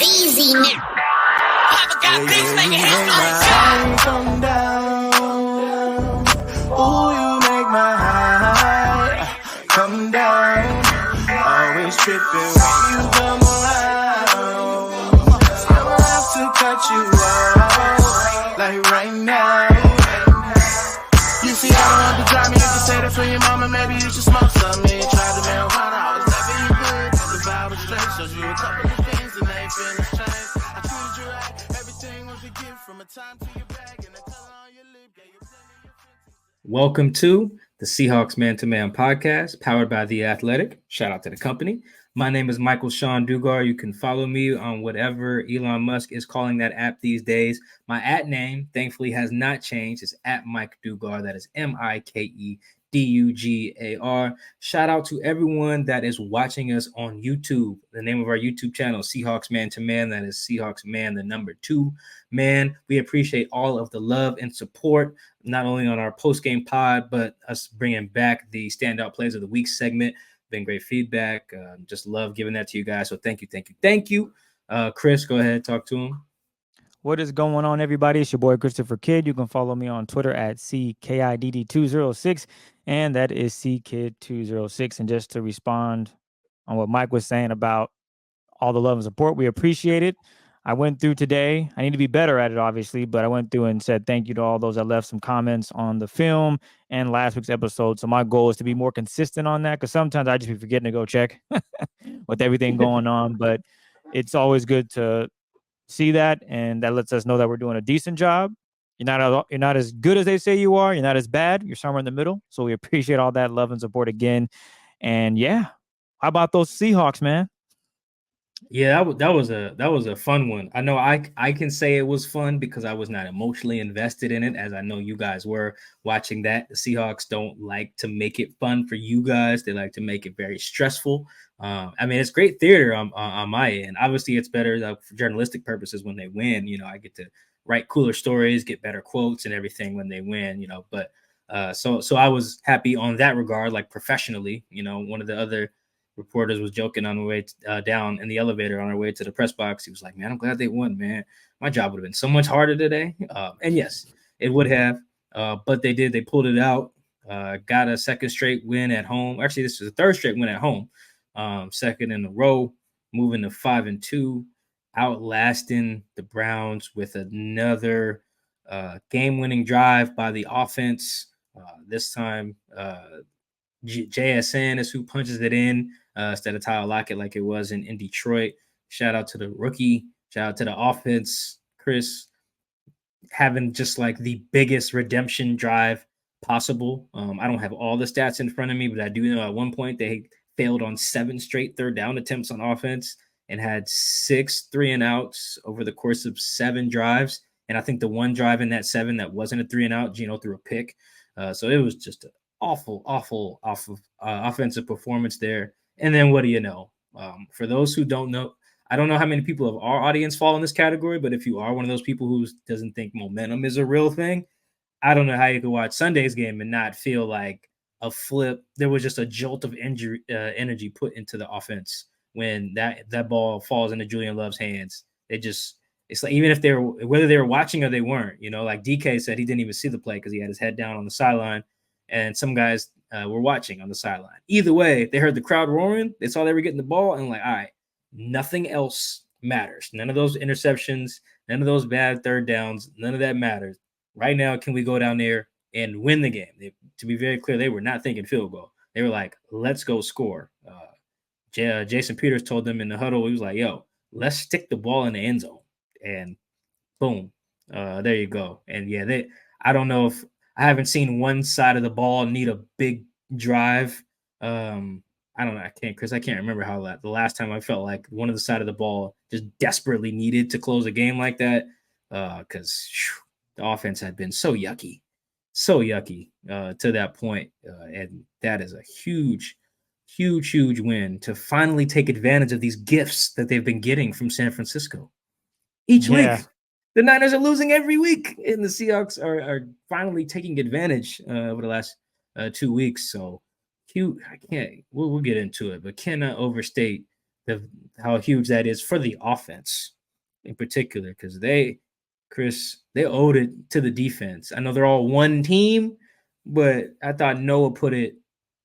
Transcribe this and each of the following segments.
Easy now. Papa got things making headlines. Come down. Ooh, you make my high come down. Always tripping when you come around. I'ma have to cut you off, like right now. You see, I don't want to drive me. You can say that for your mama. Maybe you should smoke some. Me try the marijuana. I was never you good. The vibe was straight. Showed you a couple of things and they ain't finished change. I treated you right. Everything was a gift from a time to your bag and the color on your lip. Yeah, you Welcome to the Seahawks Man-to-Man podcast, powered by The Athletic. Shout out to the company. My name is Michael-Shawn Dugar. You can follow me on whatever Elon Musk is calling that app these days. My @ name, thankfully, has not changed. It's @ Mike Dugar. That is MikeDugar. Shout out to everyone that is watching us on YouTube. The name of our YouTube channel, Seahawks Man-to-Man. That is Seahawks Man, the number 2 man. We appreciate all of the love and support, not only on our post-game pod, but us bringing back the Standout Plays of the Week segment. Been great feedback. Just love giving that to you guys. So thank you. Chris, go ahead, talk to him. What is going on, everybody? It's your boy Christopher Kidd. You can follow me on Twitter at CKIDD206, and that is CKid206. And just to respond on what Mike was saying about all the love and support, we appreciate it. I went through today. I need to be better at it, obviously, but I went through and said thank you to all those that left some comments on the film and last week's episode. So my goal is to be more consistent on that, because sometimes I just be forgetting to go check with everything going on. But it's always good to see that, and that lets us know that we're doing a decent job. You're not as good as they say you are. You're not as bad. You're somewhere in the middle. So we appreciate all that love and support again. And yeah, how about those Seahawks, man? Yeah, that was a fun one. I know I can say it was fun because I was not emotionally invested in it, as I know you guys were watching that. The Seahawks don't like to make it fun for you guys. They like to make it very stressful. I mean, it's great theater on my end. Obviously, it's better for journalistic purposes when they win. You know, I get to write cooler stories, get better quotes and everything when they win, you know. But so I was happy on that regard, like professionally. You know, one of the other reporters was joking on the way down in the elevator on our way to the press box. He was like, man, I'm glad they won, man. My job would have been so much harder today. And yes, it would have. But they did. They pulled it out. Got a second straight win at home. Actually, this is a third straight win at home. Second in a row, moving to 5-2, outlasting the Browns with another game-winning drive by the offense. This time, JSN is who punches it in instead of Tyler Lockett like it was in Detroit. Shout out to the rookie. Shout out to the offense. Chris having just like the biggest redemption drive possible. I don't have all the stats in front of me, but I do know at one point they failed on 7 straight third down attempts on offense and had 6 3-and-outs over the course of 7 drives. And I think the one drive in that 7 that wasn't a 3-and-out, Geno threw a pick. So it was just an awful offensive performance there. And then what do you know? For those who don't know, I don't know how many people of our audience fall in this category, but if you are one of those people who doesn't think momentum is a real thing, I don't know how you could watch Sunday's game and not feel like a flip. There was just a jolt of energy put into the offense when that ball falls into Julian Love's hands. It's like, even if whether they were watching or they weren't, you know, like DK said, he didn't even see the play because he had his head down on the sideline, and some guys were watching on the sideline. Either way, they heard the crowd roaring. They saw they were getting the ball, and like, all right, nothing else matters. None of those interceptions, none of those bad third downs, none of that matters. Right now, can we go down there and win the game? To be very clear, they were not thinking field goal. They were like, let's go score. Jason Peters told them in the huddle, he was like, yo, let's stick the ball in the end zone. And boom, there you go. And yeah, I don't know if I haven't seen one side of the ball need a big drive. I don't know. Chris, I can't remember the last time I felt like one of the side of the ball just desperately needed to close a game like that. Because the offense had been so yucky to that point. And that is a huge win to finally take advantage of these gifts that they've been getting from San Francisco each week. The Niners are losing every week, and the Seahawks are finally taking advantage over the last 2 weeks. So we'll get into it, but cannot overstate how huge that is for the offense in particular, because they owed it to the defense. I know they're all one team, but I thought Noah put it.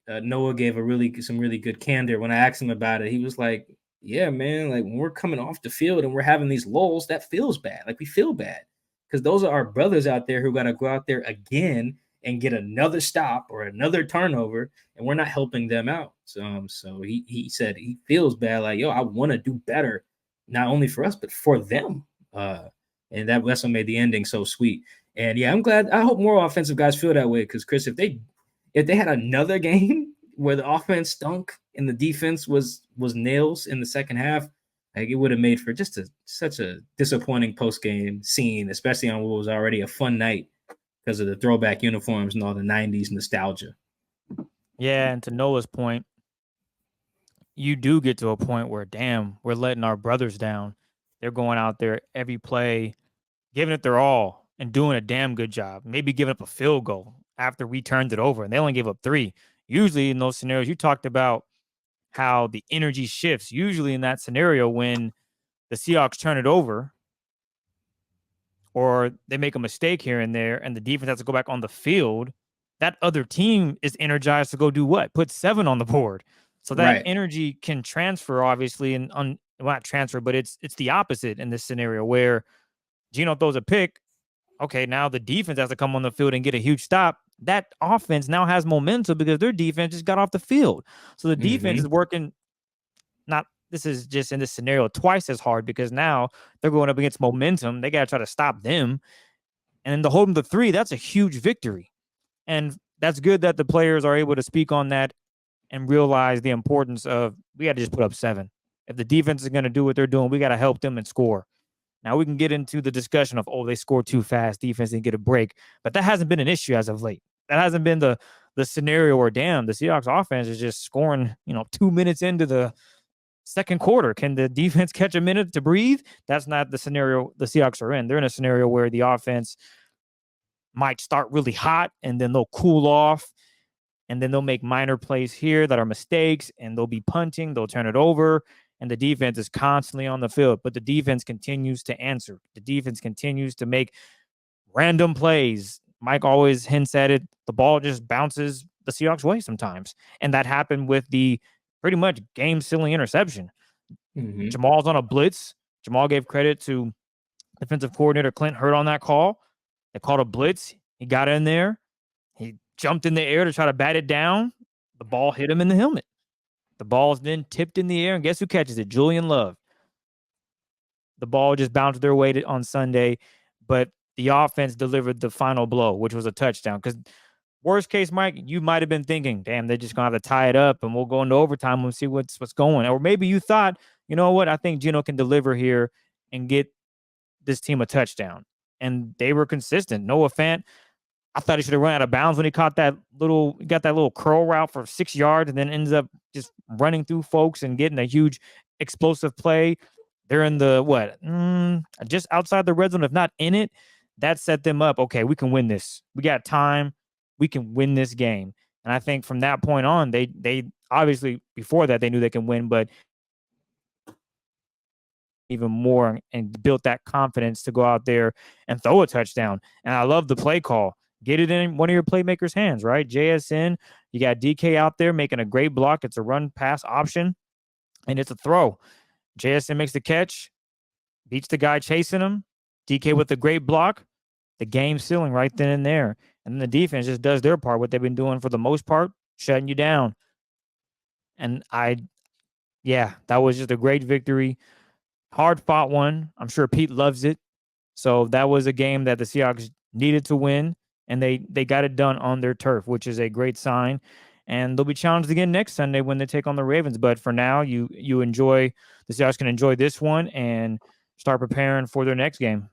Noah gave some really good candor when I asked him about it. He was like, "Yeah, man, like when we're coming off the field and we're having these lulls, that feels bad. Like we feel bad because those are our brothers out there who got to go out there again and get another stop or another turnover, and we're not helping them out." So he said he feels bad. Like, yo, I want to do better, not only for us but for them. And that's what made the ending so sweet. And yeah, I'm glad. I hope more offensive guys feel that way because Chris, if they had another game where the offense stunk and the defense was nails in the second half, like it would have made for just such a disappointing post game scene, especially on what was already a fun night because of the throwback uniforms and all the '90s nostalgia. Yeah, and to Noah's point, you do get to a point where, damn, we're letting our brothers down. They're going out there every play, giving it their all and doing a damn good job. Maybe giving up a field goal after we turned it over, and they only gave up 3. Usually in those scenarios, you talked about how the energy shifts. Usually in that scenario, when the Seahawks turn it over or they make a mistake here and there and the defense has to go back on the field, that other team is energized to go do what? Put 7 on the board. So that Right. energy can transfer, obviously, and well, not transfer, but it's the opposite in this scenario where Geno throws a pick. Okay, now the defense has to come on the field and get a huge stop. That offense now has momentum because their defense just got off the field. So the defense is working. Not this is just in this scenario twice as hard because now they're going up against momentum. They got to try to stop them. And then to hold them to 3, that's a huge victory. And that's good that the players are able to speak on that and realize the importance of we got to just put up 7. If the defense is going to do what they're doing, we got to help them and score. Now we can get into the discussion of, they scored too fast, defense didn't get a break. But that hasn't been an issue as of late. That hasn't been the scenario where, damn, the Seahawks offense is just scoring, 2 minutes into the second quarter. Can the defense catch a minute to breathe? That's not the scenario the Seahawks are in. They're in a scenario where the offense might start really hot and then they'll cool off and then they'll make minor plays here that are mistakes and they'll be punting, they'll turn it over, and the defense is constantly on the field. But the defense continues to answer. The defense continues to make random plays. Mike always hints at it. The ball just bounces the Seahawks' way sometimes. And that happened with the pretty much game-sealing interception. Jamal's on a blitz. Jamal gave credit to defensive coordinator Clint Hurt on that call. They called a blitz. He got in there. He jumped in the air to try to bat it down. The ball hit him in the helmet. The ball is then tipped in the air, and guess who catches it? Julian Love. The ball just bounced their way on Sunday, but the offense delivered the final blow, which was a touchdown. Because worst case, Mike, you might have been thinking, damn, they're just going to have to tie it up, and we'll go into overtime and see what's going. Or maybe you thought, you know what, I think Geno can deliver here and get this team a touchdown. And they were consistent. Noah Fant, I thought he should have run out of bounds when he got that little curl route for 6 yards and then ends up just running through folks and getting a huge explosive play. They're in the, just outside the red zone, if not in it. That set them up. Okay, we can win this. We got time. We can win this game. And I think from that point on, they obviously, before that, they knew they can win, but even more and built that confidence to go out there and throw a touchdown. And I love the play call. Get it in one of your playmakers' hands, right? JSN, you got DK out there making a great block. It's a run pass option, and it's a throw. JSN makes the catch, beats the guy chasing him. DK with a great block. The game's sealing right then and there. And then the defense just does their part, what they've been doing for the most part, shutting you down. And that was just a great victory. Hard fought one. I'm sure Pete loves it. So that was a game that the Seahawks needed to win, and they got it done on their turf, which is a great sign. And they'll be challenged again next Sunday when they take on the Ravens. But for now, the Seahawks can enjoy this one and start preparing for their next game.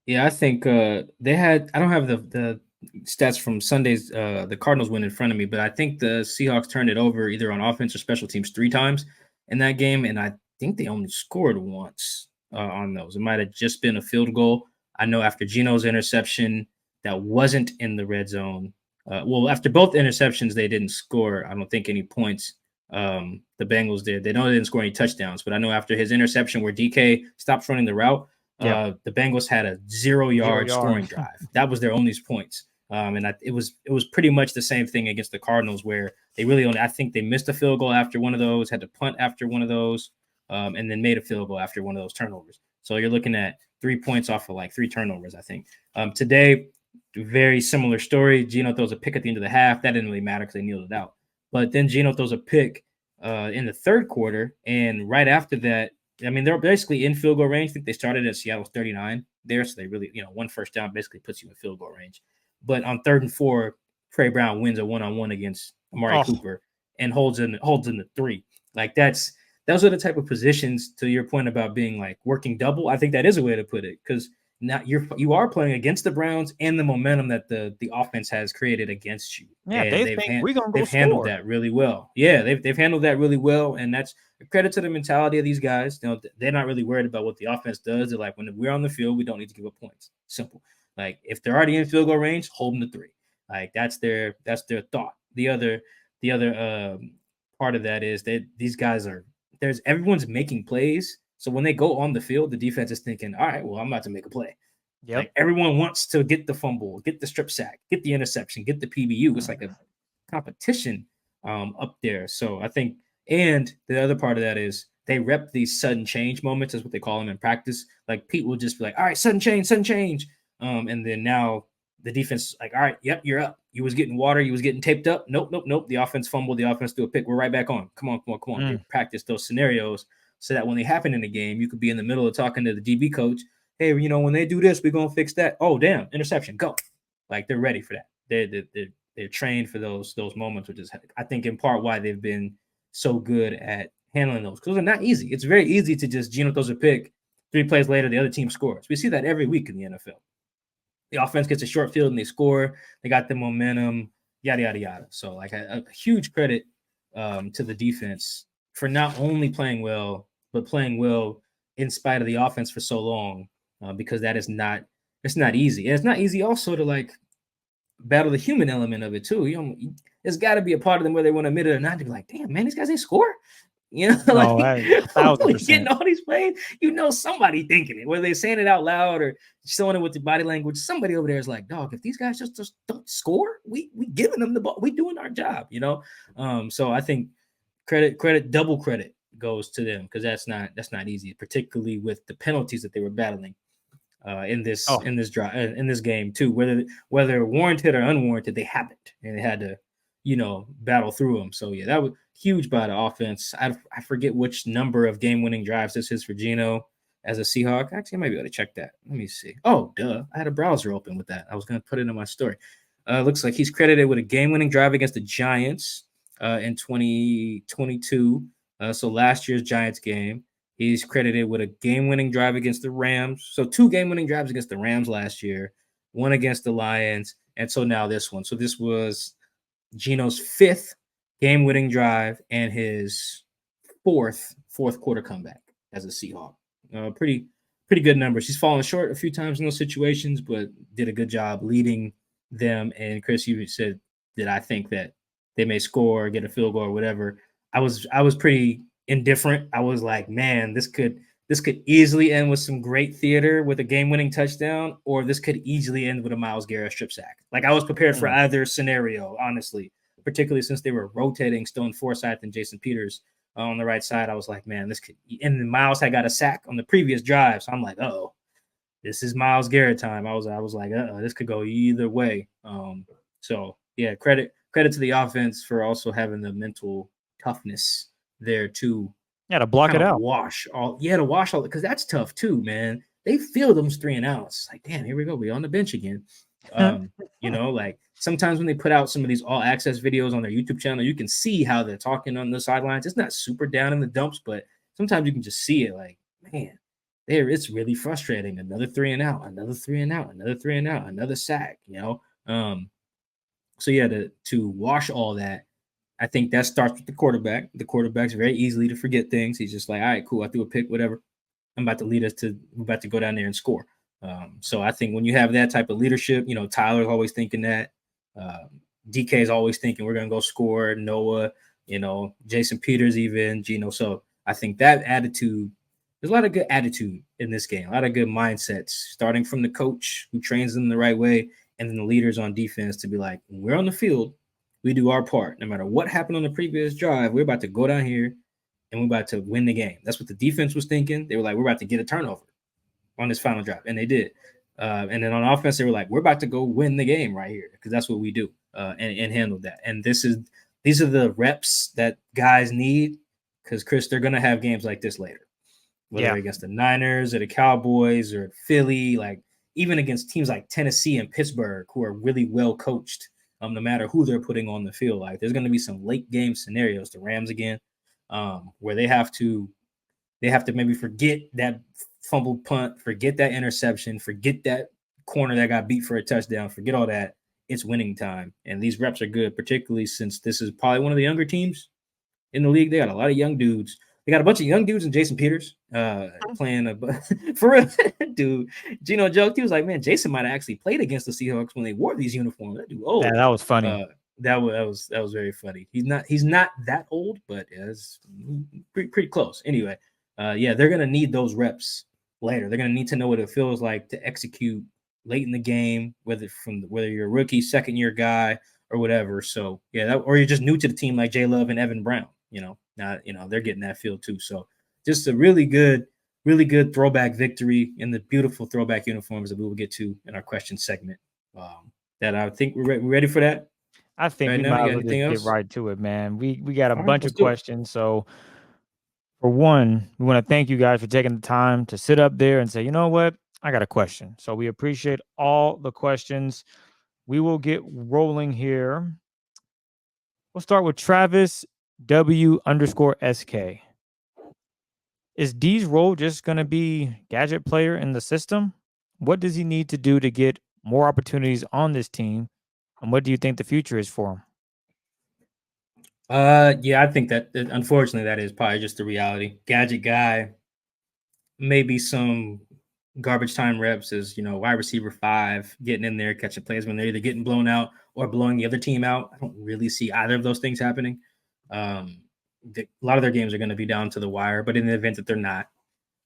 Yeah, I think they had. I don't have the stats from Sunday's the Cardinals win in front of me, but I think the Seahawks turned it over either on offense or special teams 3 times in that game, and I think they only scored once on those. It might have just been a field goal. I know after Geno's interception that wasn't in the red zone. After both interceptions, they didn't score, I don't think, any points The Bengals did. They know they didn't score any touchdowns, but I know after his interception where DK stopped running the route, the Bengals had a 0-yard scoring drive. That was their only points. It was pretty much the same thing against the Cardinals, where they really only, I think they missed a field goal after one of those, had to punt after one of those, and then made a field goal after one of those turnovers. So you're looking at 3 points off of like 3 turnovers, I think. Today, very similar story. Geno throws a pick at the end of the half. That didn't really matter because they kneeled it out. But then Geno throws a pick in the third quarter, and right after that, I mean, they're basically in field goal range. I think they started at Seattle's 39 there, so they really, one first down basically puts you in field goal range. But on 3rd and 4, Trey Brown wins a one-on-one against Amari Cooper and holds in the 3. Like those are the type of positions, to your point about being like working double. I think that is a way to put it, because now you are playing against the Browns and the momentum that the offense has created against you. Yeah, and they've handled that really well. Yeah, they've handled that really well, and that's a credit to the mentality of these guys. They're not really worried about what the offense does. They're like, when we're on the field, we don't need to give up points. Simple. Like if they're already in field goal range, hold them to 3. Like that's their thought. The other part of that is that these guys everyone's making plays. So when they go on the field, the defense is thinking, all right, well, I'm about to make a play. Yep. Like everyone wants to get the fumble, get the strip sack, get the interception, get the PBU. It's like a competition up there. So I think, and the other part of that is they rep these sudden change moments, is what they call them in practice. Like Pete will just be like, all right, sudden change. And then now the defense is like, all right, yep, you're up. You was getting water. You was getting taped up. Nope. The offense fumbled. The offense threw a pick. We're right back on. Come on. They practice those scenarios so that when they happen in the game, you could be in the middle of talking to the DB coach. Hey, when they do this, we're going to fix that. Oh, damn, interception, go. Like they're ready for that. They're trained for those moments, which is, I think, in part why they've been so good at handling those, because they're not easy. It's very easy to just Geno throws a pick, 3 plays later, the other team scores. We see that every week in the NFL. The offense gets a short field and they score. They got the momentum, yada, yada, yada. So like a huge credit to the defense for not only playing well, but playing well in spite of the offense for so long, because it's not easy. And it's not easy also to like battle the human element of it too. There's got to be a part of them where they want to admit it or not to be like, damn, man, these guys ain't score. Getting all these plays, somebody thinking it, whether they're saying it out loud or showing it with the body language. Somebody over there is like, dog, if these guys just don't score, we giving them the ball, we doing our job, So I think double credit goes to them, because that's not easy, particularly with the penalties that they were battling in this game too. Whether warranted or unwarranted, they happened, and they had to battle through them. So yeah, that was huge by the offense. I forget which number of game-winning drives this is for Geno as a Seahawk. Actually, I might be able to check that. Let me see. Oh, duh. I had a browser open with that. I was going to put it in my story. Looks like he's credited with a game-winning drive against the Giants in 2022. So last year's Giants game. He's credited with a game-winning drive against the Rams. So 2 game-winning drives against the Rams last year, 1 against the Lions, and so now this one. So this was Geno's 5th game-winning drive and his 4th quarter comeback as a Seahawk. Pretty good numbers. He's fallen short a few times in those situations, but did a good job leading them. And Chris, you said that I think that they may score, get a field goal, or whatever. I was pretty indifferent. I was like, man, this could easily end with some great theater with a game-winning touchdown, or this could easily end with a Myles Garrett strip sack. Like I was prepared for either scenario, honestly, particularly since they were rotating Stone Forsythe and Jason Peters on the right side. I was like, man, this could. And then Myles had got a sack on the previous drive, so I'm like, oh, this is Myles Garrett time. I was like, this could go either way. So yeah, credit to the offense for also having the mental toughness there too. Yeah, to block it out. To wash all, because that's tough too, man. They feel those 3 and outs. Like, damn, here we go. We on the bench again. Like sometimes when they put out some of these all access videos on their YouTube channel, you can see how they're talking on the sidelines. It's not super down in the dumps, but sometimes you can just see it. Like, man, it's really frustrating. Another 3 and out, another 3 and out, another 3 and out, another sack. So yeah, to wash all that, I think that starts with the quarterback. The quarterback's very easily to forget things. He's just like, all right, cool. I threw a pick, whatever. I'm about to go down there and score. So I think when you have that type of leadership, Tyler's always thinking that. DK is always thinking we're going to go score. Noah, Jason Peters, even Geno. So I think that attitude, there's a lot of good attitude in this game, a lot of good mindsets, starting from the coach who trains them the right way, and then the leaders on defense to be like, when we're on the field, we do our part. No matter what happened on the previous drive, we're about to go down here and we're about to win the game. That's what the defense was thinking. They were like, we're about to get a turnover on this final drive, and they did. And then on offense, they were like, we're about to go win the game right here because that's what we do, and handle that. And these are the reps that guys need because, Chris, they're going to have games like this later, whether against the Niners or the Cowboys or Philly, like even against teams like Tennessee and Pittsburgh, who are really well coached, no matter who they're putting on the field. Like there's going to be some late game scenarios, the Rams again, where they have to maybe forget that fumbled punt, forget that interception, forget that corner that got beat for a touchdown, forget all that. It's winning time. And these reps are good, particularly since this is probably one of the younger teams in the league. They got a lot of young dudes. They got a bunch of young dudes and Jason Peters playing for real. Dude, Geno joked. He was like, man, Jason might have actually played against the Seahawks when they wore these uniforms. That dude old. Yeah, that was funny. That was very funny. He's not that old, but it's pretty close. Anyway, they're gonna need those reps later. They're gonna need to know what it feels like to execute late in the game, whether you're a rookie, second year guy, or whatever. So or you're just new to the team like J Love and Evan Brown. They're getting that feel too. So just a really good throwback victory in the beautiful throwback uniforms that we will get to in our question segment. That I think we're ready for that. I think right we now, might you as got well just anything get else? right to it, man. We got a All right, bunch let's of do it. questions. So for one, we want to thank you guys for taking the time to sit up there and say, you know what? I got a question. So we appreciate all the questions. We will get rolling here. We'll start with Travis W_SK. Is Dee's role just going to be gadget player in the system? What does he need to do to get more opportunities on this team? And what do you think the future is for him? I think that unfortunately that is probably just the reality. Gadget guy, maybe some garbage time reps as wide receiver 5, getting in there, catching plays when they're either getting blown out or blowing the other team out. I don't really see either of those things happening. A lot of their games are going to be down to the wire, but in the event that they're not,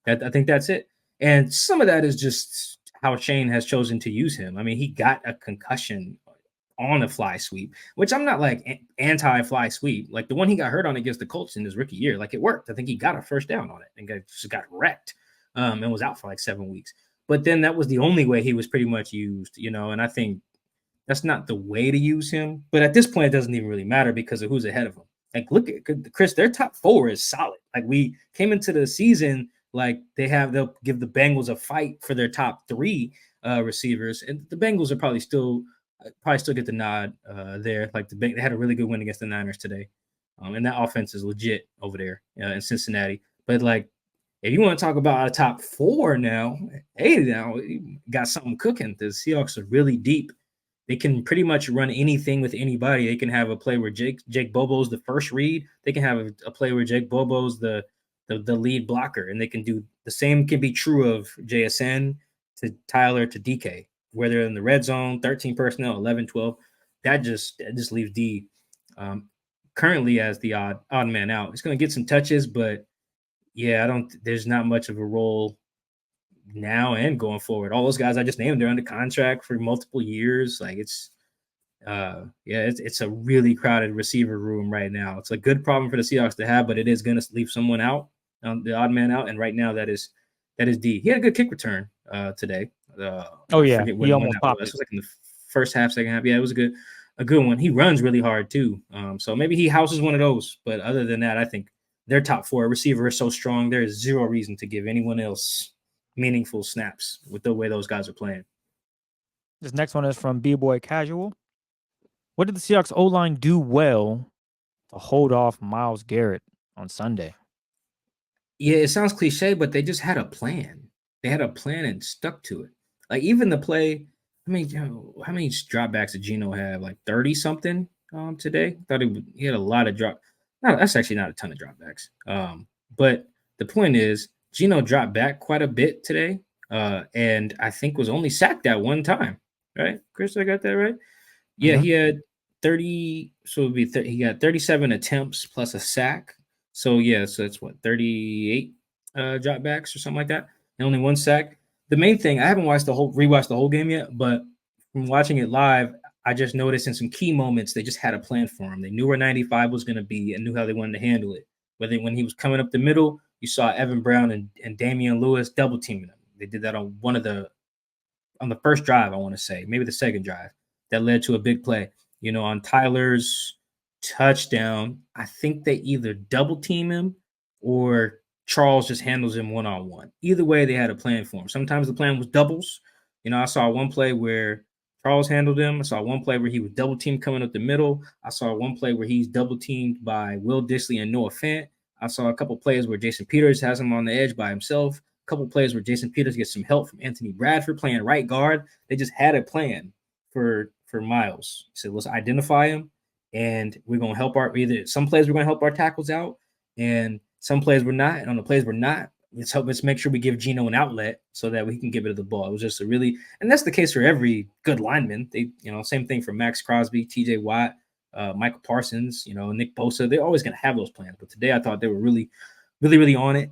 I think that's it. And some of that is just how Shane has chosen to use him. I mean, he got a concussion on a fly sweep, which I'm not like anti-fly sweep. Like the one he got hurt on against the Colts in his rookie year, like it worked. I think he got a first down on it and just got wrecked and was out for like 7 weeks. But then that was the only way he was pretty much used, and I think that's not the way to use him. But at this point, it doesn't even really matter because of who's ahead of him. Like, look at Chris, their top 4 is solid. Like we came into the season, like they'll give the Bengals a fight for their top 3 receivers. And the Bengals are probably still get the nod there. Like they had a really good win against the Niners today. And that offense is legit over there in Cincinnati. But like, if you want to talk about a top 4 now, you got something cooking. The Seahawks are really deep. They can pretty much run anything with anybody. They can have a play where Jake Bobo's the first read. They can have a play where Jake Bobo's the lead blocker, and they can do the same. Can be true of JSN to Tyler to DK, where they're in the red zone, 13 personnel, 11, 12. That just leaves D currently as the odd man out. It's going to get some touches, but there's not much of a role now and going forward. All those guys I just named, they're under contract for multiple years. Like it's a really crowded receiver room right now. It's a good problem for the Seahawks to have, but it is going to leave someone out, the odd man out. And right now that is D. He had a good kick return today. I forget he almost popped it was like in the first half, second half. Yeah, it was a good one. He runs really hard too. So maybe he houses one of those. But other than that, I think their top 4 receiver is so strong. There is zero reason to give anyone else meaningful snaps with the way those guys are playing. This next one is from B-Boy Casual. What did the Seahawks O-line do well to hold off Myles Garrett on Sunday? Yeah, it sounds cliche, but they just had a plan. They had a plan and stuck to it. Like even the play, how many dropbacks did Geno have? Like 30 something today. I thought he had a lot of drop. No, that's actually not a ton of dropbacks. But the point is, Geno dropped back quite a bit today, and I think was only sacked that one time. Right, Chris, I got that right? Yeah, he had 30. So it would be he got 37 attempts plus a sack. So yeah, so that's what 38 dropbacks or something like that, and only one sack. The main thing, I haven't rewatched the whole game yet, but from watching it live, I just noticed in some key moments they just had a plan for him. They knew where 95 was going to be and knew how they wanted to handle it. Whether when he was coming up the middle, you saw Evan Brown and Damian Lewis double teaming him. They did that on on the first drive, I want to say, maybe the second drive, that led to a big play. On Tyler's touchdown, I think they either double team him or Charles just handles him one-on-one. Either way, they had a plan for him. Sometimes the plan was doubles. I saw one play where Charles handled him. I saw one play where he was double teamed coming up the middle. I saw one play where he's double teamed by Will Dissly and Noah Fant. I saw a couple plays where Jason Peters has him on the edge by himself. A couple plays where Jason Peters gets some help from Anthony Bradford playing right guard. They just had a plan for Miles. He said, let's identify him, and we're going to help some plays we're going to help our tackles out, and some plays we're not. And on the plays we're not, let's make sure we give Geno an outlet so that we can get rid of the ball. It was just and that's the case for every good lineman. They, same thing for Max Crosby, TJ Watt, Michael Parsons, Nick Bosa. They're always going to have those plans. But today I thought they were really, really, really on it.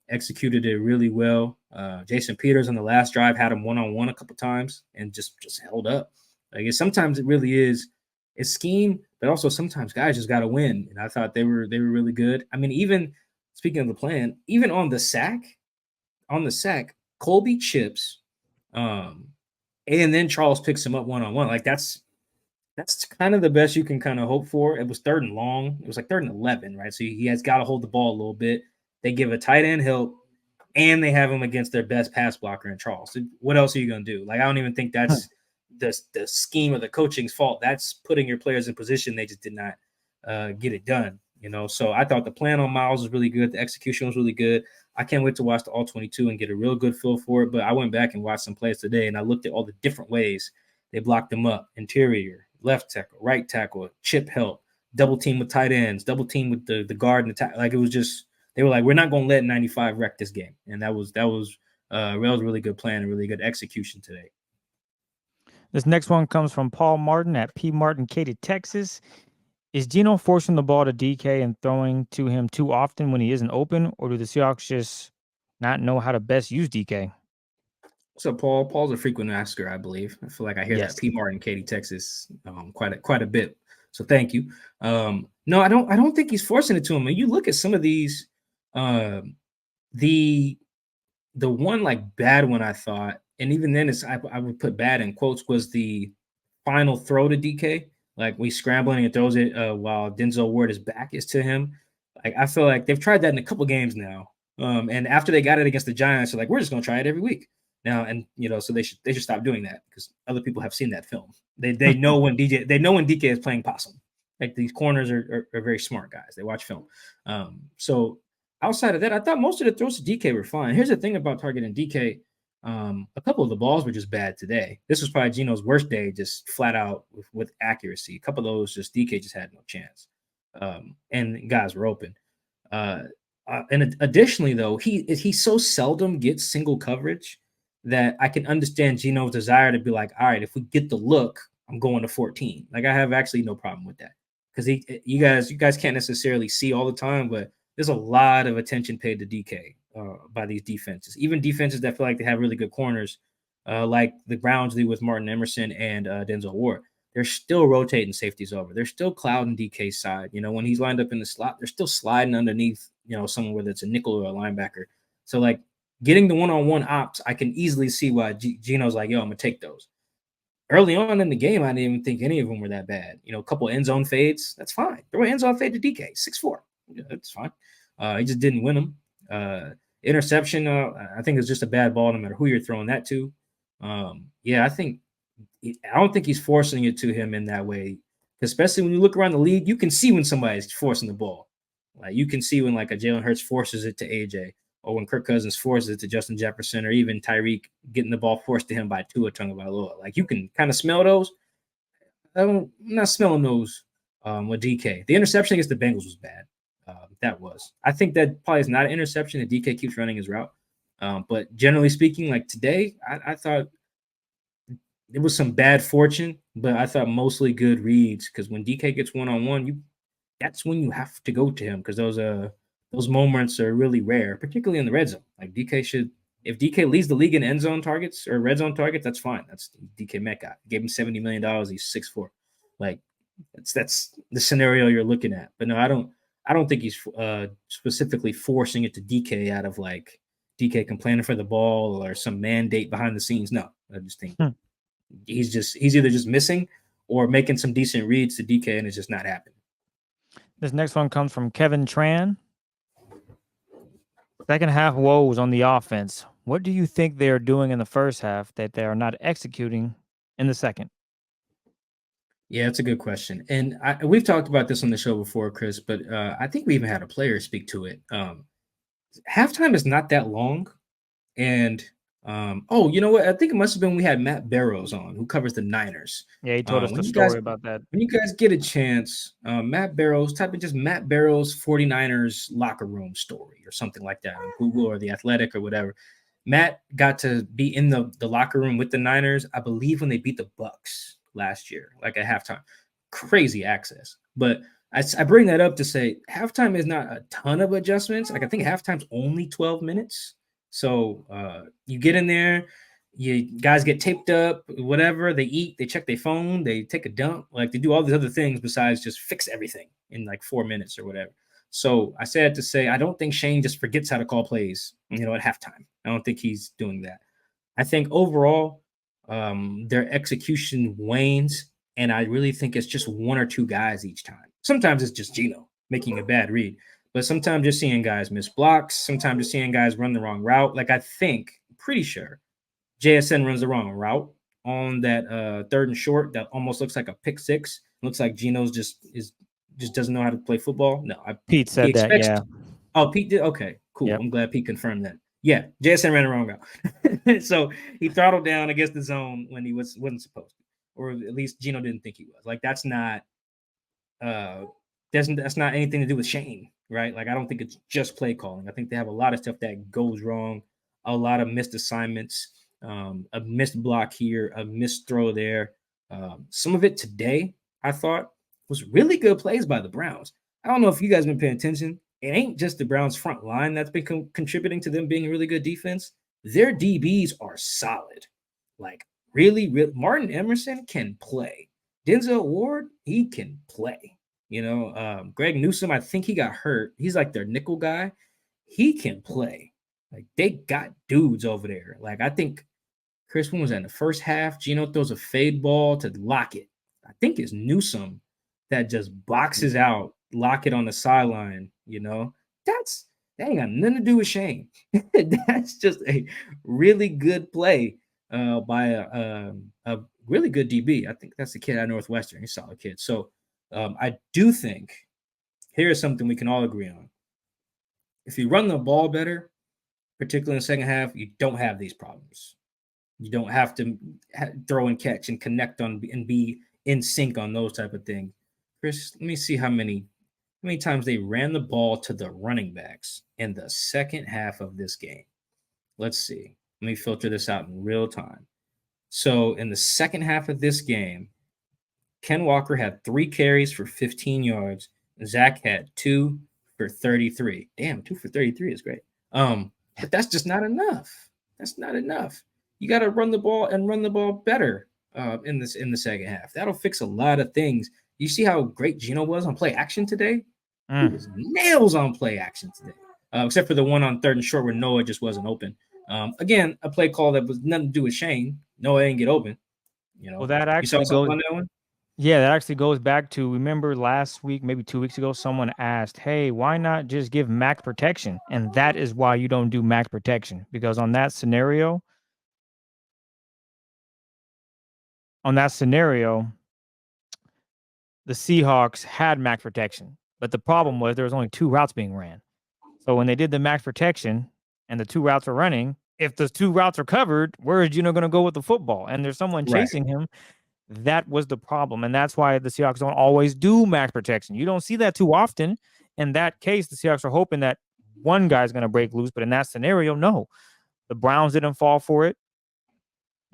Executed it really well. Jason Peters on the last drive had him one-on-one a couple times and just held up. Sometimes it really is a scheme, but also sometimes guys just got to win. And I thought they were really good. I mean, even speaking of the plan, even on the sack, Colby chips, and then Charles picks him up one-on-one. Like that's kind of the best you can kind of hope for. It was 3rd and long. It was like 3rd and 11, right? So he has got to hold the ball a little bit. They give a tight end help, and they have him against their best pass blocker in Charles. So what else are you going to do? Like, I don't even think that's the scheme of the coaching's fault. That's putting your players in position. They just did not get it done, So I thought the plan on Miles was really good. The execution was really good. I can't wait to watch the all 22 and get a real good feel for it. But I went back and watched some plays today, and I looked at all the different ways they blocked them up: interior, left tackle, right tackle, chip help, double team with tight ends, double team with the guard and the tackle. Like, it was just, they were like, we're not going to let 95 wreck this game. And that was a really good plan and really good execution today. This next one comes from Paul Martin at P. Martin, Katy, Texas. Is Geno forcing the ball to DK and throwing to him too often when he isn't open, or do the Seahawks just not know how to best use DK? So Paul's a frequent asker, I believe. I feel like I hear Yes. that P. Martin, Katy, Texas, quite a bit. So thank you. No, I don't think he's forcing it to him. When you look at some of these, the one like bad one I thought, and even then I would put bad in quotes, was the final throw to DK. Like, we scrambling and throws it while Denzel Ward's back is to him. Like, I feel like they've tried that in a couple games now. And after they got it against the Giants, they're like, we're just gonna try it every week now. And so they should stop doing that, because other people have seen that film. They know when DK is playing possum. Like, these corners are very smart guys. They watch film. So outside of that, I thought most of the throws to DK were fine. Here's the thing about targeting DK. A couple of the balls were just bad today. This was probably Geno's worst day, just flat out with accuracy. A couple of those, just DK just had no chance. And guys were open. And additionally, though, he so seldom gets single coverage that I can understand Geno's desire to be like, all right, if we get the look, I'm going to 14. Like, I have actually no problem with that, because you guys can't necessarily see all the time, but there's a lot of attention paid to DK by these defenses, even defenses that feel like they have really good corners, like the Browns do with Martin Emerson and Denzel Ward. They're still rotating safeties over. They're still clouding DK's side. When he's lined up in the slot, they're still sliding underneath, someone, whether it's a nickel or a linebacker. So, like, getting the one-on-one ops, I can easily see why Geno's like, yo, I'm going to take those. Early on in the game, I didn't even think any of them were that bad. A couple end zone fades, that's fine. Throw an end zone fade to DK, 6'4". Yeah, that's fine. He just didn't win them. Interception, I think it's just a bad ball no matter who you're throwing that to. I don't think he's forcing it to him in that way, especially when you look around the league. You can see when somebody's forcing the ball. Like, you can see when, like, a Jalen Hurts forces it to AJ, or when Kirk Cousins forces it to Justin Jefferson, or even Tyreek getting the ball forced to him by Tua Tagovailoa. Like, you can kind of smell those. I'm not smelling those with DK. The interception against the Bengals was bad. I think that probably is not an interception. The DK keeps running his route. But generally speaking, like today, I thought it was some bad fortune, but I thought mostly good reads because when DK gets one-on-one, that's when you have to go to him because those moments are really rare, particularly in the red zone. Like if DK leads the league in end zone targets or red zone targets, that's fine. That's DK Metcalf. Gave him $70 million. He's 6'4". Like that's the scenario you're looking at. But no, I don't think he's specifically forcing it to DK out of like DK complaining for the ball or some mandate behind the scenes. No, I just think he's either just missing or making some decent reads to DK and it's just not happening. This next one comes from Kevin Tran. Second half woes on the offense. What do you think they are doing in the first half that they are not executing in the second? Yeah, that's a good question. And we've talked about this on the show before, Chris, but I think we even had a player speak to it. Halftime is not that long. And, you know what? I think it must have been we had Matt Barrows on, who covers the Niners. Yeah, he told us the story about that. When you guys get a chance, Matt Barrows, type in just Matt Barrows 49ers locker room story or something like that on Google or The Athletic or whatever. Matt got to be in the locker room with the Niners, I believe, when they beat the Bucks last year, like at halftime. Crazy access. But I bring that up to say halftime is not a ton of adjustments. Like I think halftime's only 12 minutes. So you get in there, you guys get taped up, whatever, they eat, they check their phone, they take a dump, like they do all these other things besides just fix everything in like 4 minutes or whatever. So I said to say, I don't think Shane just forgets how to call plays, at halftime. I don't think he's doing that. I think overall, their execution wanes, and I really think it's just one or two guys each time. Sometimes it's just Geno making a bad read, but sometimes you're seeing guys miss blocks. Sometimes you're seeing guys run the wrong route. Like pretty sure JSN runs the wrong route on that third and short that almost looks like a pick six. Looks like Geno's just doesn't know how to play football. No, Pete said that. Yeah. Oh, Pete did. Okay, cool. Yep. I'm glad Pete confirmed that. Yeah, JSN ran the wrong route. So he throttled down against the zone when he wasn't supposed to, or at least Geno didn't think he was. Like that's not anything to do with Shane, right? Like I don't think it's just play calling. I think they have a lot of stuff that goes wrong, a lot of missed assignments, a missed block here, a missed throw there. Some of it today, I thought, was really good plays by the Browns. I don't know if you guys been paying attention. It ain't just the Browns front line that's been contributing to them being a really good defense. Their DBs are solid. Like really, Martin Emerson can play. Denzel Ward, he can play. Greg Newsome, I think he got hurt. He's like their nickel guy. He can play. Like they got dudes over there. Like I think Chris, when was that in the first half? Geno throws a fade ball to Lockett. I think it's Newsome that just boxes out Lockett on the sideline. That ain't got nothing to do with Shane. That's just a really good play by a really good DB. I think that's the kid at Northwestern. He's a solid kid. So I do think here's something we can all agree on. If you run the ball better, particularly in the second half, you don't have these problems. You don't have to throw and catch and connect on and be in sync on those type of things. Chris, let me see how many times they ran the ball to the running backs in the second half of this game. Let's see. Let me filter this out in real time. So in the second half of this game, Ken Walker had 3 carries for 15 yards. Zach had 2 for 33. Damn, 2 for 33 is great. But that's just not enough. That's not enough. You got to run the ball and run the ball better in the second half. That'll fix a lot of things. You see how great Geno was on play action today? He was nails on play action today, except for the one on third and short where Noah just wasn't open. Again, a play call that was nothing to do with Shane. Noah didn't get open. Well, that actually goes on that one. Yeah, that actually goes back to, remember last week, maybe 2 weeks ago, someone asked, hey, why not just give max protection? And that is why you don't do max protection, because on that scenario, the Seahawks had max protection. But the problem was there was only 2 routes being ran. So when they did the max protection and the 2 routes are running, if the 2 routes are covered, where is Geno going to go with the football? And there's someone chasing him. That was the problem. And that's why the Seahawks don't always do max protection. You don't see that too often. In that case, the Seahawks are hoping that one guy's going to break loose. But in that scenario, no. The Browns didn't fall for it.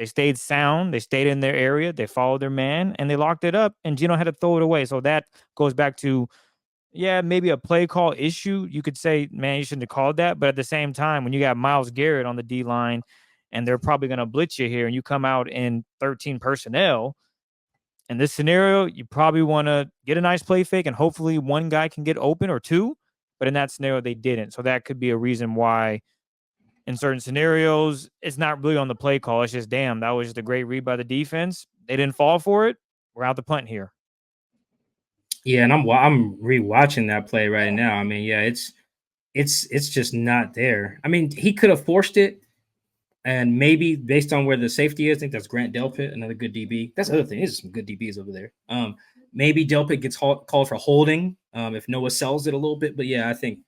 They stayed sound. They stayed in their area. They followed their man, and they locked it up. And Geno had to throw it away. So that goes back to, yeah, maybe a play call issue. You could say, man, you shouldn't have called that. But at the same time, when you got Myles Garrett on the D line, and they're probably going to blitz you here, and you come out in 13 personnel, in this scenario, you probably want to get a nice play fake, and hopefully one guy can get open or two. But in that scenario, they didn't. So that could be a reason why in certain scenarios, it's not really on the play call. It's just, damn, that was just a great read by the defense. They didn't fall for it. We're out the punt here. Yeah, and I'm rewatching that play right now. I mean, yeah, it's just not there. I mean, he could have forced it, and maybe based on where the safety is, I think that's Grant Delpit, another good DB. That's the other thing. There's some good DBs over there. Maybe Delpit gets called for holding if Noah sells it a little bit. But yeah, I think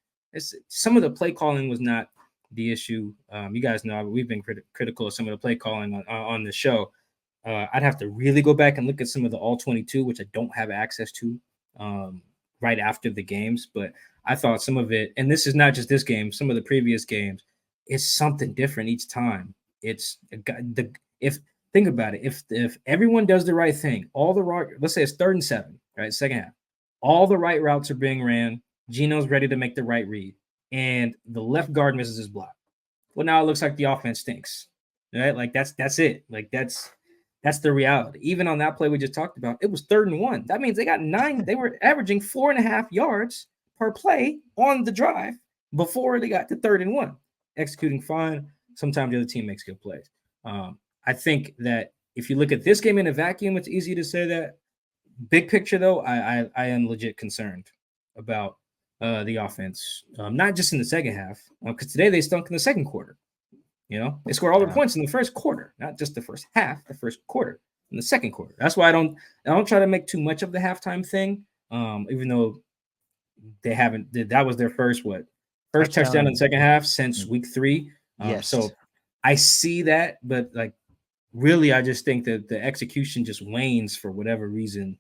some of the play calling was not the issue. You guys know we've been critical of some of the play calling on the show. I'd have to really go back and look at some of the all 22, which I don't have access to right after the games. But I thought some of it, and this is not just this game, some of the previous games, it's something different each time. It's if think about it, if everyone does the right thing, all the right, let's say it's 3rd and 7, right, second half, all the right routes are being ran. Geno's ready to make the right read, and the left guard misses his block. Well, now it looks like the offense stinks, right? Like that's it. Like that's the reality. Even on that play we just talked about, it was 3rd and 1. That means they got 9. They were averaging 4.5 yards per play on the drive before they got to 3rd and 1. Executing fine. Sometimes the other team makes good plays. I think that if you look at this game in a vacuum, it's easy to say that. Big picture, though, I am legit concerned about the offense, not just in the second half, because today they stunk in the second quarter. You know, they scored all their points in the first quarter, not just the first half, the first quarter, in the second quarter. That's why I don't try to make too much of the halftime thing, even though they haven't. That was their first touchdown in the second half since week 3. Yes. So I see that, but like really, I just think that the execution just wanes for whatever reason.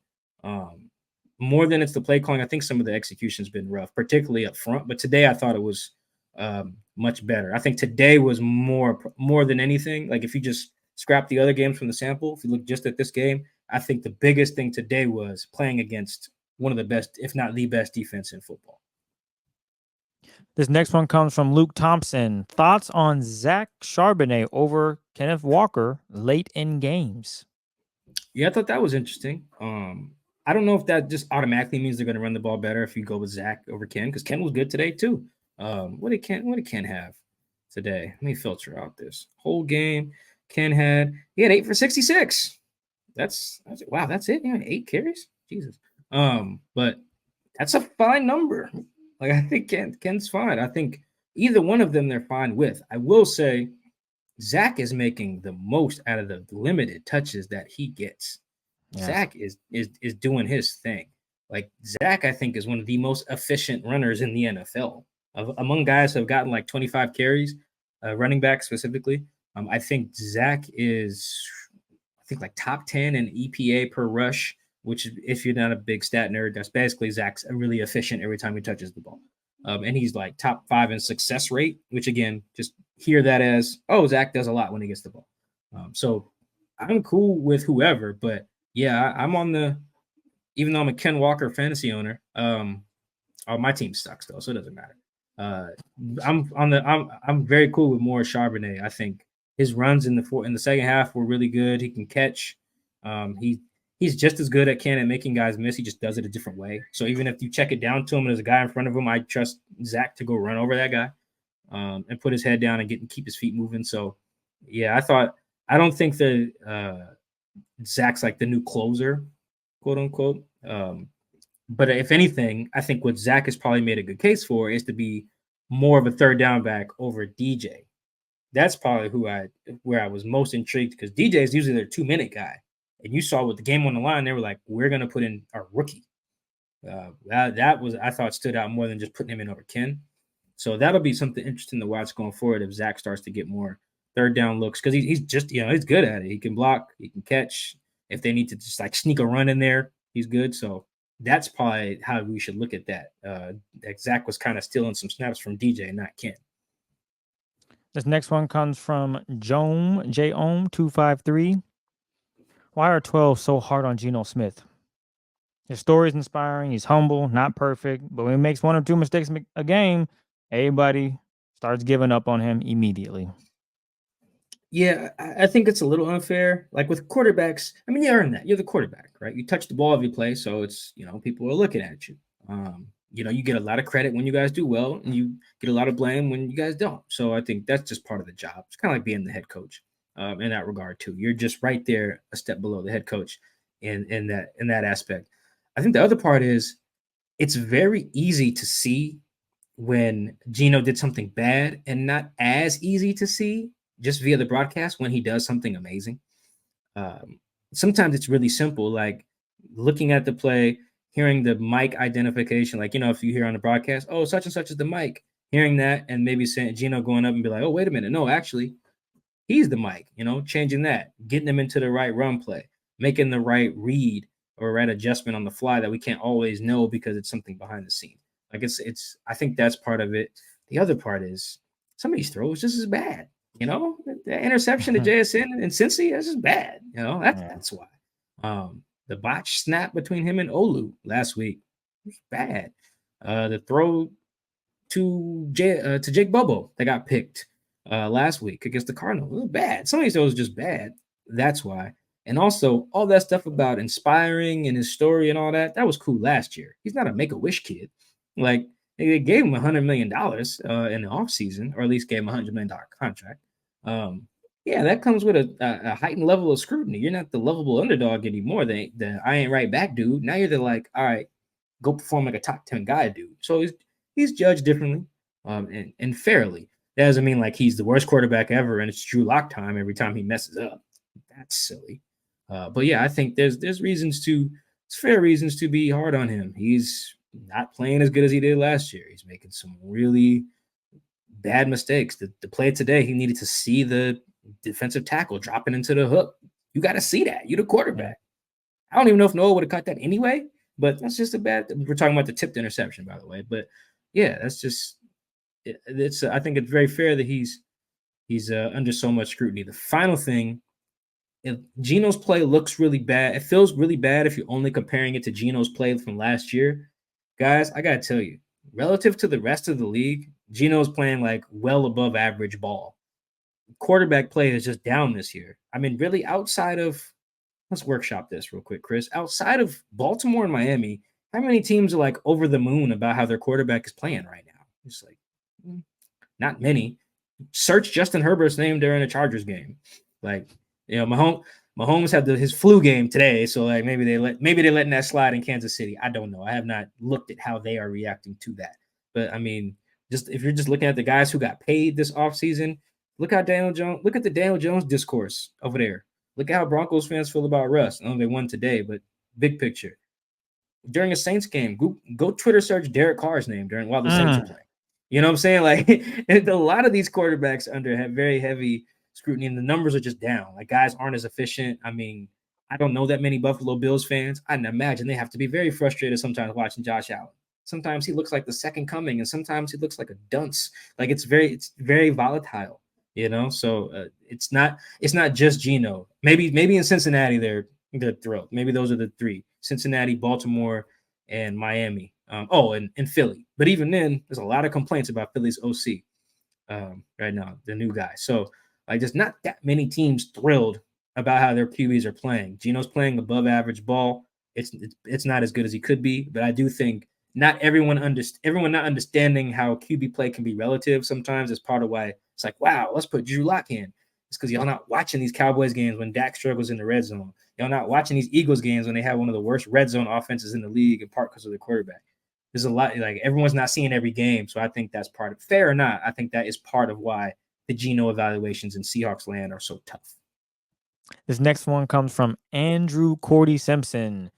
More than it's the play calling, I think some of the execution's been rough, particularly up front. But today, I thought it was much better. I think today was more than anything. Like if you just scrap the other games from the sample, if you look just at this game, I think the biggest thing today was playing against one of the best, if not the best, defense in football. This next one comes from Luke Thompson. Thoughts on Zach Charbonnet over Kenneth Walker late in games? Yeah, I thought that was interesting. I don't know if that just automatically means they're going to run the ball better if you go with Zach over Ken, because Ken was good today too. What did Ken have today? Let me filter out this whole game. Ken had 8 for 66. That's wow. That's it. Yeah, 8 carries. Jesus. But that's a fine number. Like I think Ken's fine. I think either one of them they're fine with. I will say Zach is making the most out of the limited touches that he gets. Yeah. Zach is doing his thing. Like Zach, I think, is one of the most efficient runners in the NFL. Among guys who have gotten like 25 carries, running back specifically, I think Zach is, like top 10 in EPA per rush, which if you're not a big stat nerd, that's basically Zach's really efficient every time he touches the ball. And he's like top 5 in success rate, which again, just hear that as, oh, Zach does a lot when he gets the ball. So I'm cool with whoever, but yeah, I'm on even though I'm a Ken Walker fantasy owner, my team sucks though, so it doesn't matter. I'm very cool with Morris Charbonnet. I think his runs in the second half were really good. He can catch. He's just as good at Ken at making guys miss. He just does it a different way. So even if you check it down to him and there's a guy in front of him, I trust Zach to go run over that guy and put his head down and keep his feet moving. So yeah, I don't think that Zach's like the new closer, quote unquote. But if anything, I think what Zach has probably made a good case for is to be more of a third down back over DJ. That's probably where I was most intrigued, because DJ is usually their 2-minute guy. And you saw with the game on the line, they were like, we're going to put in our rookie. That was, I thought, stood out more than just putting him in over Ken. So that'll be something interesting to watch going forward if Zach starts to get more third down looks, because he's just, he's good at it. He can block, he can catch. If they need to just like sneak a run in there, he's good. So that's probably how we should look at that. Zach was kind of stealing some snaps from DJ, not Ken. This next one comes from J-Ohm 253. Why are 12 so hard on Geno Smith? His story is inspiring. He's humble, not perfect, but when he makes one or two mistakes a game, everybody starts giving up on him immediately. Yeah, I think it's a little unfair. Like with quarterbacks, I mean, you earn that. You're the quarterback, right? You touch the ball every play, so it's people are looking at you. You get a lot of credit when you guys do well, and you get a lot of blame when you guys don't. So I think that's just part of the job. It's kind of like being the head coach in that regard too. You're just right there, a step below the head coach in that aspect. I think the other part is it's very easy to see when Geno did something bad, and not as easy to see just via the broadcast when he does something amazing. Sometimes it's really simple, like looking at the play, hearing the mic identification, like if you hear on the broadcast, oh, such and such is the mic, hearing that, and maybe saying Geno going up and be like, oh, wait a minute, no, actually, he's the mic, changing that, getting them into the right run play, making the right read or right adjustment on the fly that we can't always know because it's something behind the scene. Like it's I think that's part of it. The other part is some of these throws just as bad. The interception to JSN and Cincy, that's just bad. That's why. The botch snap between him and Olu last week was bad. The throw to Jake Bobo that got picked last week against the Cardinals, it was bad. Some of these throws just bad. That's why. And also all that stuff about inspiring and his story and all that was cool last year. He's not a Make-A-Wish kid. Like they gave him $100 million in the offseason, or at least gave him $100 million contract. Yeah, that comes with a heightened level of scrutiny. You're not the lovable underdog anymore. The I ain't right back dude. Now you're the like, all right, go perform like a top 10 guy dude. So he's judged differently and fairly. That doesn't mean like he's the worst quarterback ever and it's Drew Lock time every time he messes up. That's silly. But yeah, I think there's fair reasons to be hard on him. He's not playing as good as he did last year. He's making some really bad mistakes. The play today, he needed to see the defensive tackle dropping into the hook. You got to see that. You're the quarterback. I don't even know if Noah would have caught that anyway, but that's just a bad. We're talking about the tipped interception, by the way. But yeah, that's just it's. I think it's very fair that he's under so much scrutiny. The final thing, if Geno's play looks really bad, it feels really bad if you're only comparing it to Geno's play from last year. Guys, I got to tell you, relative to the rest of the league, Geno's playing like well above average ball. Quarterback play is just down this year. I mean, really outside of, let's workshop this real quick, Chris. Outside of Baltimore and Miami, how many teams are like over the moon about how their quarterback is playing right now? It's like, not many. Search Justin Herbert's name during the Chargers game. Like, Mahomes had his flu game today, so like maybe they're letting that slide in Kansas City. I don't know. I have not looked at how they are reacting to that. But I mean, just if you're just looking at the guys who got paid this offseason, look at the Daniel Jones discourse over there. Look at how Broncos fans feel about Russ. I know they won today, but big picture. During a Saints game, go Twitter search Derek Carr's name while the Saints are playing. You know what I'm saying? Like a lot of these quarterbacks have very heavy scrutiny, and the numbers are just down. Like guys aren't as efficient. I mean, I don't know that many Buffalo Bills fans. I imagine they have to be very frustrated sometimes watching Josh Allen. Sometimes he looks like the second coming, and sometimes he looks like a dunce. Like it's very volatile, So it's not just Geno. Maybe in Cincinnati they're thrilled. Maybe those are the three: Cincinnati, Baltimore, and Miami. And Philly. But even then, there's a lot of complaints about Philly's OC right now, the new guy. So like, there's not that many teams thrilled about how their QBs are playing. Geno's playing above average ball. It's not as good as he could be, but I do think not everyone not understanding how QB play can be relative sometimes is part of why it's like, wow, let's put Drew Lock in. It's because y'all not watching these Cowboys games when Dak struggles in the red zone. Y'all not watching these Eagles games when they have one of the worst red zone offenses in the league, in part because of the quarterback. There's a lot, like everyone's not seeing every game. So I think that's part of, fair or not, I think that is part of why the Geno evaluations in Seahawks land are so tough. This next one comes from Andrew Cordy Simpson.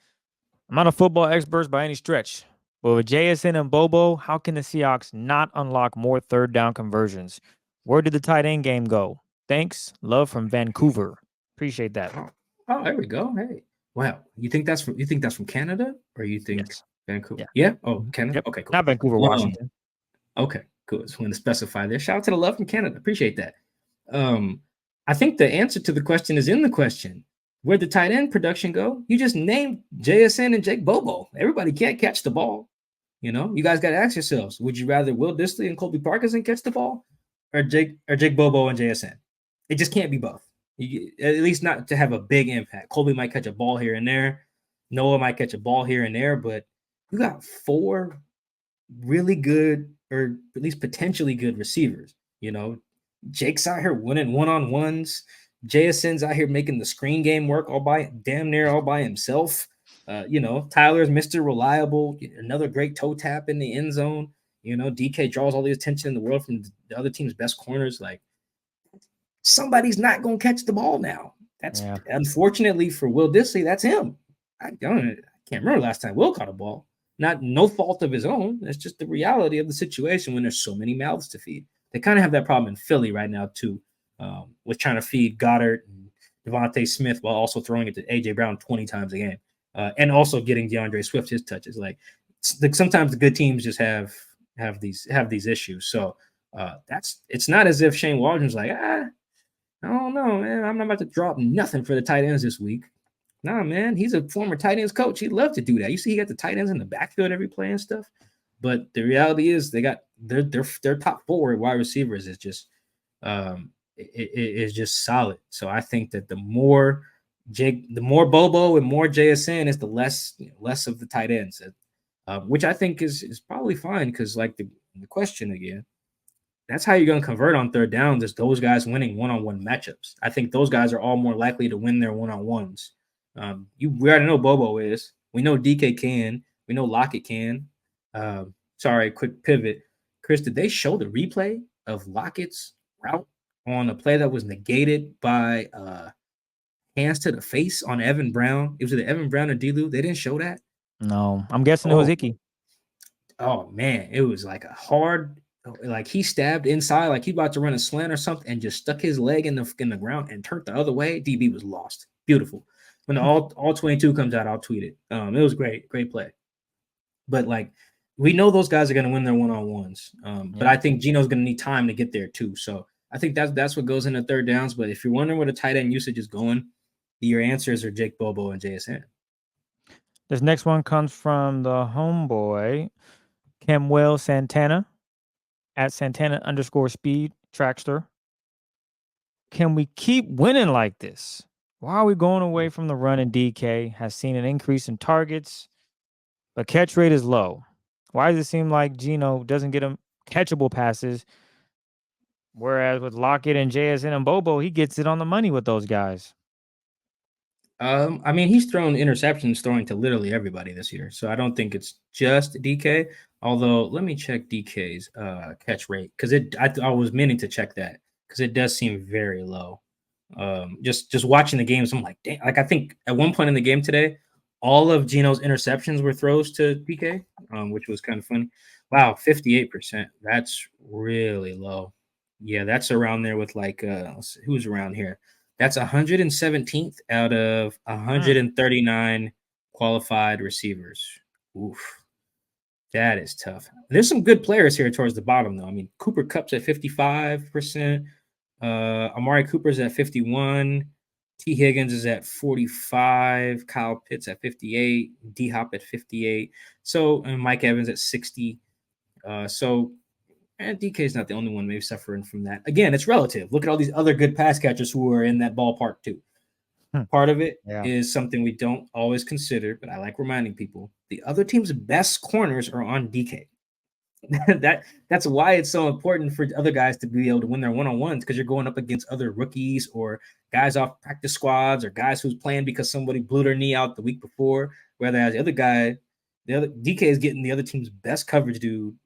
I'm not a football expert by any stretch, but with JSN and Bobo, how can the Seahawks not unlock more third down conversions? Where did the tight end game go? Thanks. Love from Vancouver. Appreciate that. Oh, there we go. Hey. Wow. You think that's from Canada, or you think Yes. Vancouver? Yeah. Oh, Canada. Yep. Okay, cool. Not Vancouver, Washington. Okay. Cool. Just want to specify there. Shout out to the love from Canada. Appreciate that. I think the answer to the question is in the question. Where'd the tight end production go? You just named JSN and Jake Bobo. Everybody can't catch the ball. You know, you guys got to ask yourselves: would you rather Will Dissly and Colby Parkinson catch the ball, or Jake Bobo and JSN? It just can't be both. At least not to have a big impact. Colby might catch a ball here and there. Noah might catch a ball here and there, but you got 4 really good, or at least potentially good receivers. You know, Jake's out here winning one-on-ones. JSN's out here making the screen game work damn near all by himself. You know, Tyler's Mr. Reliable, another great toe tap in the end zone. You know, DK draws all the attention in the world from the other team's best corners. Like, somebody's not going to catch the ball now. That's unfortunately for Will Dissly, that's him. I can't remember last time Will caught a ball. No fault of his own. That's just the reality of the situation when there's so many mouths to feed. They kind of have that problem in Philly right now too, with trying to feed Goddard and Devontae Smith while also throwing it to AJ Brown 20 times a game, and also getting DeAndre Swift his touches. Like sometimes the good teams just have these issues. So it's not as if Shane Waldron's like, I don't know, man. I'm not about to drop nothing for the tight ends this week. Nah, man, he's a former tight ends coach. He'd love to do that. You see, he got the tight ends in the backfield every play and stuff. But the reality is, they got their top 4 wide receivers is just is just solid. So I think that the more Bobo and more JSN is the less of the tight ends, which I think is probably fine because, like the question again, that's how you're going to convert on third downs, is those guys winning one-on-one matchups. I think those guys are all more likely to win their one-on-ones. We already know Bobo is. We know DK can. We know Lockett can. Sorry, quick pivot. Chris, did they show the replay of Lockett's route on a play that was negated by hands to the face on Evan Brown? It was either Evan Brown or D-Lou. They didn't show that? No, I'm guessing it was Icky. Oh, man. It was like a hard, like he stabbed inside, like he about to run a slant or something, and just stuck his leg in the ground and turned the other way. DB was lost. Beautiful. When the all 22 comes out, I'll tweet it. It was great play. But like, we know those guys are going to win their one-on-ones. But I think Geno's going to need time to get there too. So I think that's what goes into third downs. But if you're wondering where the tight end usage is going, your answers are Jake Bobo and JSN. This next one comes from the homeboy, Camwell Santana, at Santana_speed trackster. Can we keep winning like this? Why are we going away from the run? And DK has seen an increase in targets, but catch rate is low. Why does it seem like Geno doesn't get him catchable passes, whereas with Lockett and JSN and Bobo, he gets it on the money with those guys? I mean, he's thrown interceptions throwing to literally everybody this year, so I don't think it's just DK. Although, let me check DK's catch rate, because I was meaning to check that because it does seem very low. Just watching the games, I'm like, dang. Like, I think at one point in the game today, all of Geno's interceptions were throws to DK, which was kind of funny. Wow, 58%. That's really low. Yeah, that's around there with like who's around here? That's 117th out of 139 qualified receivers. Oof. That is tough. There's some good players here towards the bottom, though. I mean, Cooper Kupp's at 55%. Amari Cooper's at 51. T. Higgins is at 45. Kyle Pitts at 58. D Hop at 58. So, and Mike Evans at 60. And DK is not the only one maybe suffering from that. Again, it's relative. Look at all these other good pass catchers who are in that ballpark too. Part of it is something we don't always consider, but I like reminding people. The other team's best corners are on DK. That's why it's so important for other guys to be able to win their one-on-ones, because you're going up against other rookies or guys off practice squads or guys who's playing because somebody blew their knee out the week before. Whereas the other guy, DK is getting the other team's best coverage dude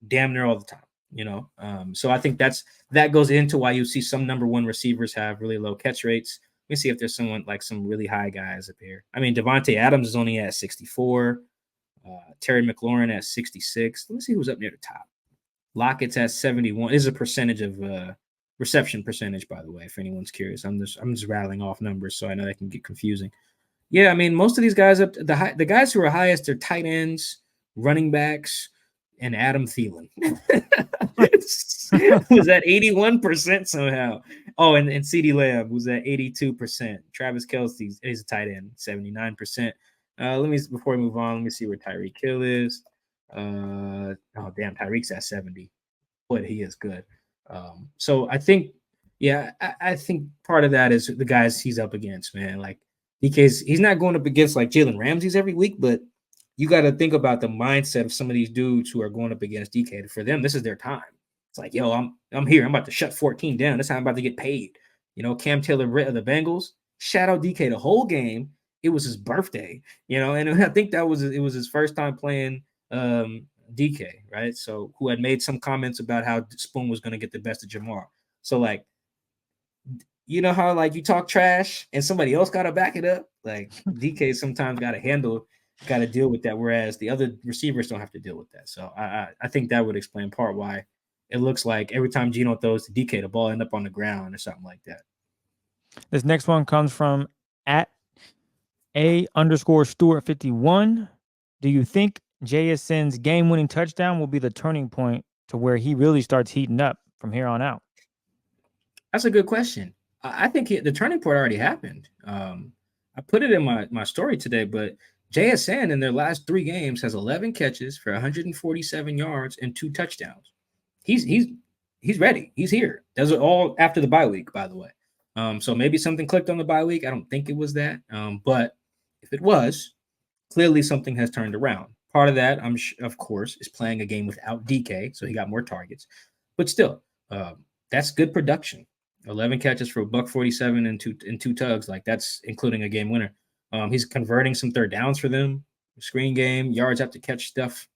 damn near all the time. You know, so I think that goes into why you see some number one receivers have really low catch rates. Let me see if there's someone like some really high guys up here. I mean, Devontae Adams is only at 64. Terry McLaurin at 66. Let me see who's up near the top. Lockett's at 71. This is a percentage of reception percentage, by the way, if anyone's curious. I'm just rattling off numbers, so I know that can get confusing. Yeah, I mean, most of these guys the guys who are highest are tight ends, running backs, and Adam Thielen was at 81% somehow. Oh, and CeeDee Lamb was at 82%. Travis Kelce is a tight end, 79%. Before we move on, let me see where Tyreek Hill is. Oh damn, Tyreek's at 70. Boy, he is good. So I think, yeah, I think part of that is the guys he's up against, man. Like he's not going up against like Jalen Ramsey's every week, but you got to think about the mindset of some of these dudes who are going up against DK. For them, this is their time. It's like, yo, I'm here. I'm about to shut 14 down. That's how I'm about to get paid. Cam Taylor of the Bengals, shout out DK the whole game. It was his birthday, and I think it was his first time playing DK, right? So who had made some comments about how Spoon was going to get the best of Jamar. So like, you know how like you talk trash and somebody else got to back it up. Like DK sometimes got to deal with that, whereas the other receivers don't have to deal with that. So I think that would explain part why it looks like every time Geno throws to DK, the ball end up on the ground or something like that. This next one comes from at @A_Stewart51. Do you think JSN's game-winning touchdown will be the turning point to where he really starts heating up from here on out? That's a good question. I think the turning point already happened. I put it in my story today, but JSN in their last 3 games has 11 catches for 147 yards and 2 touchdowns. He's ready. He's here. Those are all after the bye week, by the way. So maybe something clicked on the bye week. I don't think it was that. But if it was, clearly something has turned around. Part of that, of course, is playing a game without DK, so he got more targets. But still, that's good production. 11 catches for $147 and two tugs. Like that's including a game winner. He's converting some third downs for them, screen game, yards after catch stuff.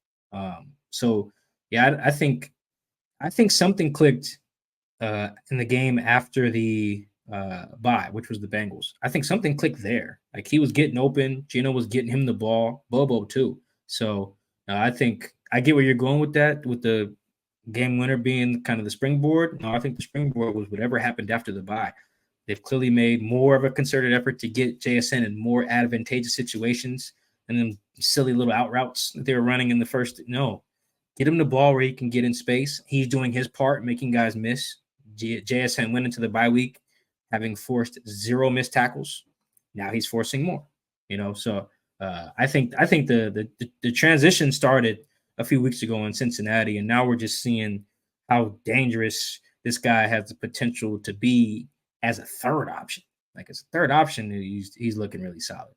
So yeah, I think something clicked in the game after the bye, which was the Bengals. I think something clicked there. Like he was getting open. Geno was getting him the ball. Bobo too. So I think I get where you're going with that, with the game winner being kind of the springboard. No, I think the springboard was whatever happened after the bye. They've clearly made more of a concerted effort to get JSN in more advantageous situations and then silly little out routes that they were running in the first. No, get him the ball where he can get in space. He's doing his part, making guys miss. JSN went into the bye week having forced 0 missed tackles. Now he's forcing more, So I think the transition started a few weeks ago in Cincinnati, and now we're just seeing how dangerous this guy has the potential to be as a third option. Like as a third option, he's looking really solid.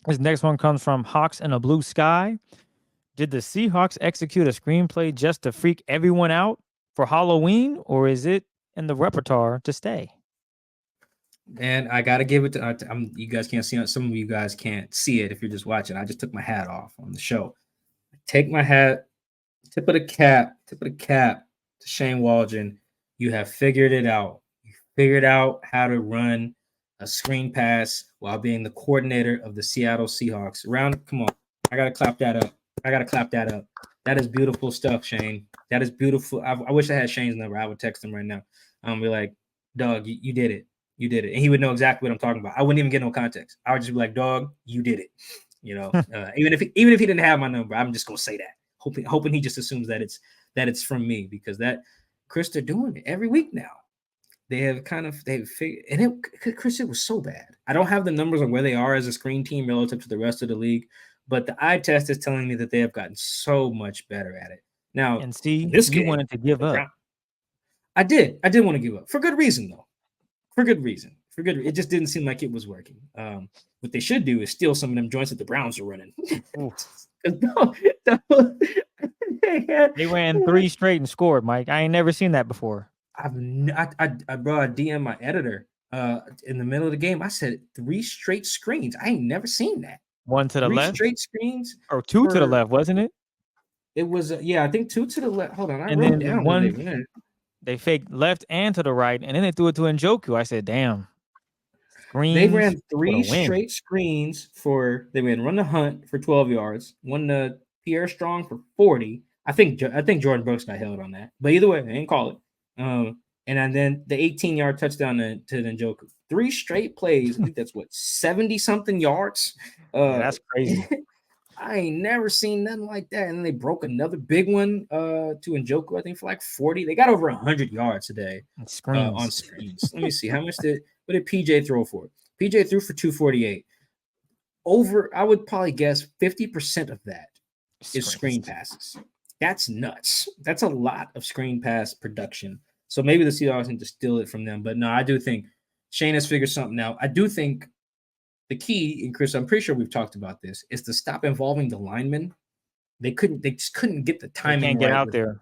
This next one comes from Hawks in a Blue Sky. Did the Seahawks execute a screenplay just to freak everyone out for Halloween, or is it in the repertoire to stay? And I gotta give it to you guys can't see it. Some of you guys can't see it if you're just watching. I just took my hat off on the show. Take my hat, tip of the cap to Shane Waldron. You have figured it out. You figured out how to run a screen pass while being the coordinator of the Seattle Seahawks. Come on. I gotta clap that up. That is beautiful stuff, Shane. That is beautiful. I wish I had Shane's number. I would text him right now. Be like, dog, you did it. You did it. And he would know exactly what I'm talking about. I wouldn't even get no context. I would just be like, dog, you did it. Even if he didn't have my number, I'm just gonna say that. Hoping he just assumes that it's from me, because that Chris, they're doing it every week now. They've figured, and Chris, it was so bad. I don't have the numbers on where they are as a screen team relative to the rest of the league, but the eye test is telling me that they have gotten so much better at it. Now, and see, this you game, wanted to give up. I did want to give up for good reason, though. For good reason. It just didn't seem like it was working. What they should do is steal some of them joints that the Browns are running. They ran 3 straight and scored, Mike. I ain't never seen that before. I brought a DM my editor in the middle of the game. I said 3 straight screens. I ain't never seen that. 1 to the 3 left? straight screens? Or 2 to the left, wasn't it? It was, I think 2 to the left. Hold on. I and wrote then down one, they faked left and to the right, and then they threw it to Njoku. I said, damn. Screens. They ran 3 straight screens they ran run the hunt for 12 yards, one to Pierre Strong for 40. I think Jordan Brooks got held on that. But either way, they didn't call it. And then the 18-yard touchdown to Njoku. 3 straight plays. I think that's 70-something yards. That's crazy. I ain't never seen nothing like that. And then they broke another big one to Njoku, I think, for like 40. They got over 100 yards today on screens. Let me see. What did PJ throw for? PJ threw for 248. I would probably guess 50% of that is screen passes. That's nuts. That's a lot of screen pass production. So maybe the Seahawks need to steal it from them. But no, I do think Shane has figured something out. I do think the key, and Chris, I'm pretty sure we've talked about this, is to stop involving the linemen. They just couldn't get the timing. They can't get out there.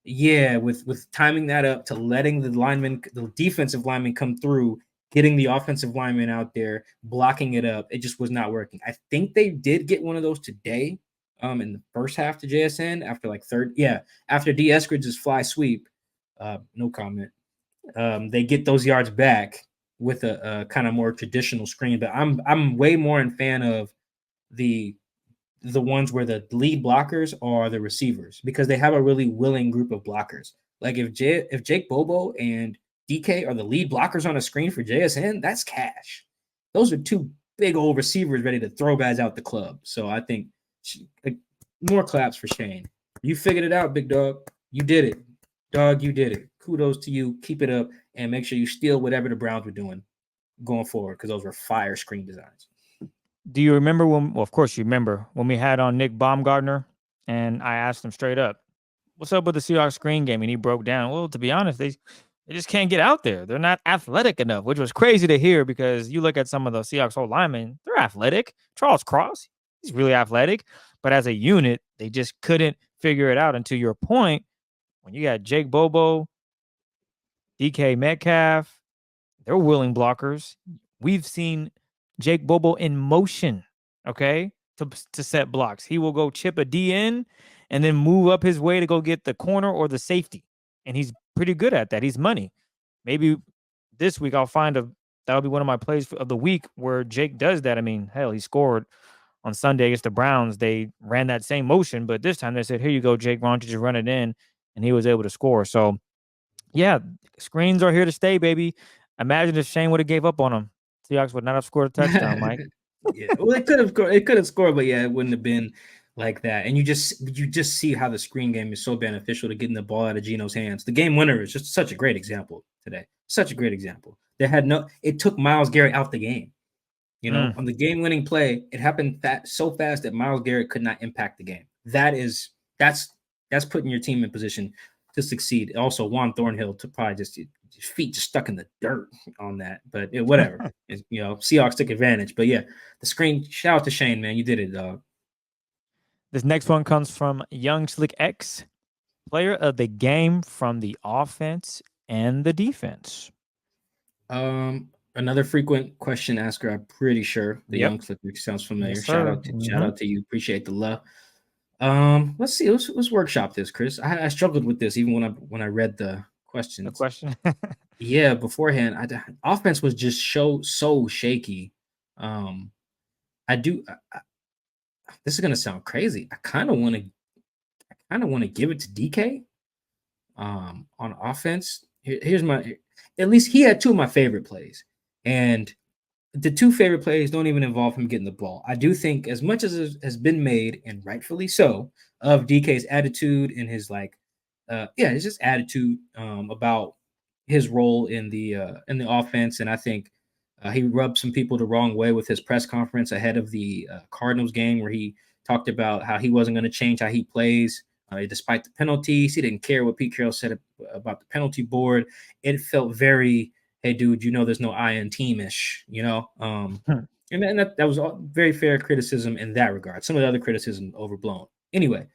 Yeah, with timing that up to letting the defensive lineman come through, getting the offensive lineman out there, blocking it up. It just was not working. I think they did get one of those today in the first half to JSN after Dee Eskridge's fly sweep. No comment. They get those yards back with a kind of more traditional screen, but I'm way more in fan of the ones where the lead blockers are the receivers because they have a really willing group of blockers. Like if Jake Bobo and DK are the lead blockers on a screen for JSN, that's cash. Those are two big old receivers ready to throw guys out the club. So I think more claps for Shane. You figured it out, big dog. You did it. Dog, you did it. Kudos to you. Keep it up and make sure you steal whatever the Browns were doing going forward because those were fire screen designs. Do you remember of course you remember when we had on Nick Baumgartner and I asked him straight up, what's up with the Seahawks screen game? And he broke down, well, to be honest, they just can't get out there. They're not athletic enough, which was crazy to hear because you look at some of the Seahawks old linemen, they're athletic. Charles Cross, he's really athletic. But as a unit, they just couldn't figure it out. And to your point, when you got Jake Bobo, DK Metcalf, they're willing blockers. We've seen Jake Bobo in motion, okay, to set blocks. He will go chip a D in and then move up his way to go get the corner or the safety. And he's pretty good at that. He's money. Maybe this week that'll be one of my plays of the week where Jake does that. I mean, hell, he scored on Sunday against the Browns. They ran that same motion, but this time they said, here you go, Jake, why don't you just run it in? And he was able to score. So, yeah, screens are here to stay, baby. Imagine if Shane would have gave up on him. Seahawks would not have scored a touchdown, Mike. Yeah, well, it could have scored, but yeah, it wouldn't have been like that. And you just see how the screen game is so beneficial to getting the ball out of Geno's hands. The game winner is just such a great example today. Such a great example. It took Myles Garrett out the game. You know, on the game-winning play, it happened so fast that Myles Garrett could not impact the game. That's putting your team in position to succeed. Also, Juan Thornhill to probably just his feet just stuck in the dirt on that, but whatever. Seahawks took advantage. But yeah, the screen. Shout out to Shane, man, you did it, dog. This next one comes from Young Slick X, player of the game from the offense and the defense. Another frequent question asker. I'm pretty sure the Young Slick X sounds familiar. Yes, shout out to you. Appreciate the love. Let's see. Let's workshop this, Chris. I struggled with this even when I read the questions. The question? Yeah, beforehand, offense was just so shaky. This is gonna sound crazy. I kind of want to give it to DK. On offense, here's at least he had two of my favorite plays, and the two favorite plays don't even involve him getting the ball. I do think as much as has been made, and rightfully so, of DK's attitude and his his just attitude about his role in the offense. And I think he rubbed some people the wrong way with his press conference ahead of the Cardinals game, where he talked about how he wasn't going to change how he plays despite the penalties. He didn't care what Pete Carroll said about the penalty board. It felt very, hey, dude, there's no I in team-ish, And that was all very fair criticism in that regard. Some of the other criticism overblown. Anyway,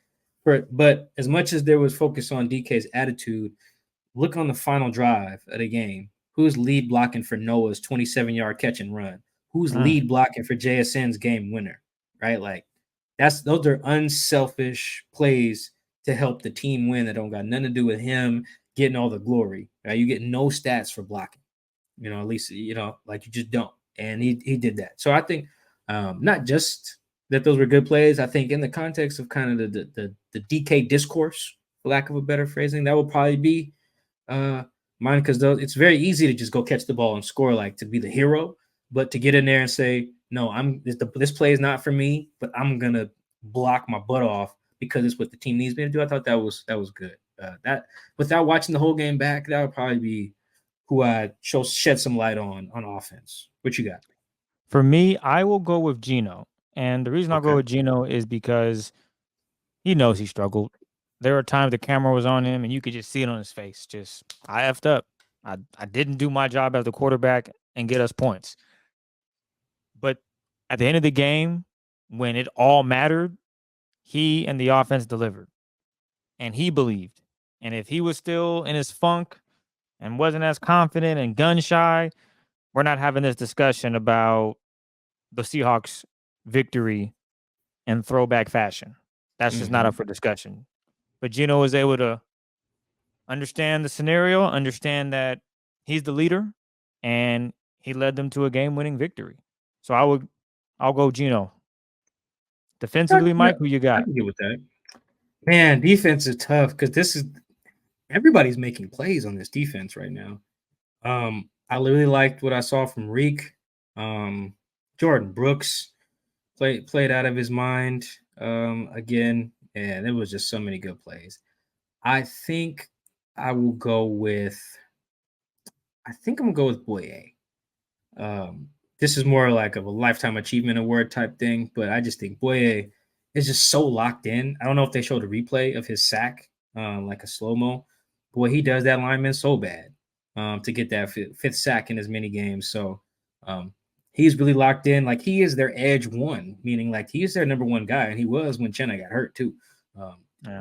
but as much as there was focus on DK's attitude, look on the final drive of the game. Who's lead blocking for Noah's 27-yard catch and run? Who's lead blocking for JSN's game winner? Right? Like those are unselfish plays to help the team win that don't got nothing to do with him getting all the glory. Right? You get no stats for blocking. At least like you just don't. And he did that. So I think not just that those were good plays. I think in the context of kind of the DK discourse, for lack of a better phrasing, that will probably be mine, because it's very easy to just go catch the ball and score, like to be the hero, but to get in there and say, no, this play is not for me, but I'm gonna block my butt off because it's what the team needs me to do. I thought that was good. That without watching the whole game back, that would probably be who I shed some light on offense. What you got? For me, I will go with Geno. And the reason I'll go Okay. with Geno is because he knows he struggled. There were times the camera was on him and you could just see it on his face. Just, I effed up. I didn't do my job as the quarterback and get us points. But at the end of the game, when it all mattered, he and the offense delivered. And he believed. And if he was still in his funk and wasn't as confident and gun shy, we're not having this discussion about the Seahawks victory in throwback fashion. That's just not up for discussion. But Geno was able to understand the scenario, understand that he's the leader, and he led them to a game-winning victory. So I'll go Geno. Defensively, Mike, who you I got? can get with that. Man, defense is tough because everybody's making plays on this defense right now. I really liked what I saw from Reek. Jordan Brooks played out of his mind again, and there was just so many good plays. I think I will go with. I think I'm gonna go with Boye. This is more like of a lifetime achievement award type thing, but I just think Boye is just so locked in. I don't know if they showed a replay of his sack, like a slow mo. Boy, he does that lineman so bad to get that fifth sack in as many games. So he's really locked in. Like he is their edge one, meaning like he's their number one guy, and he was when Chenna got hurt too.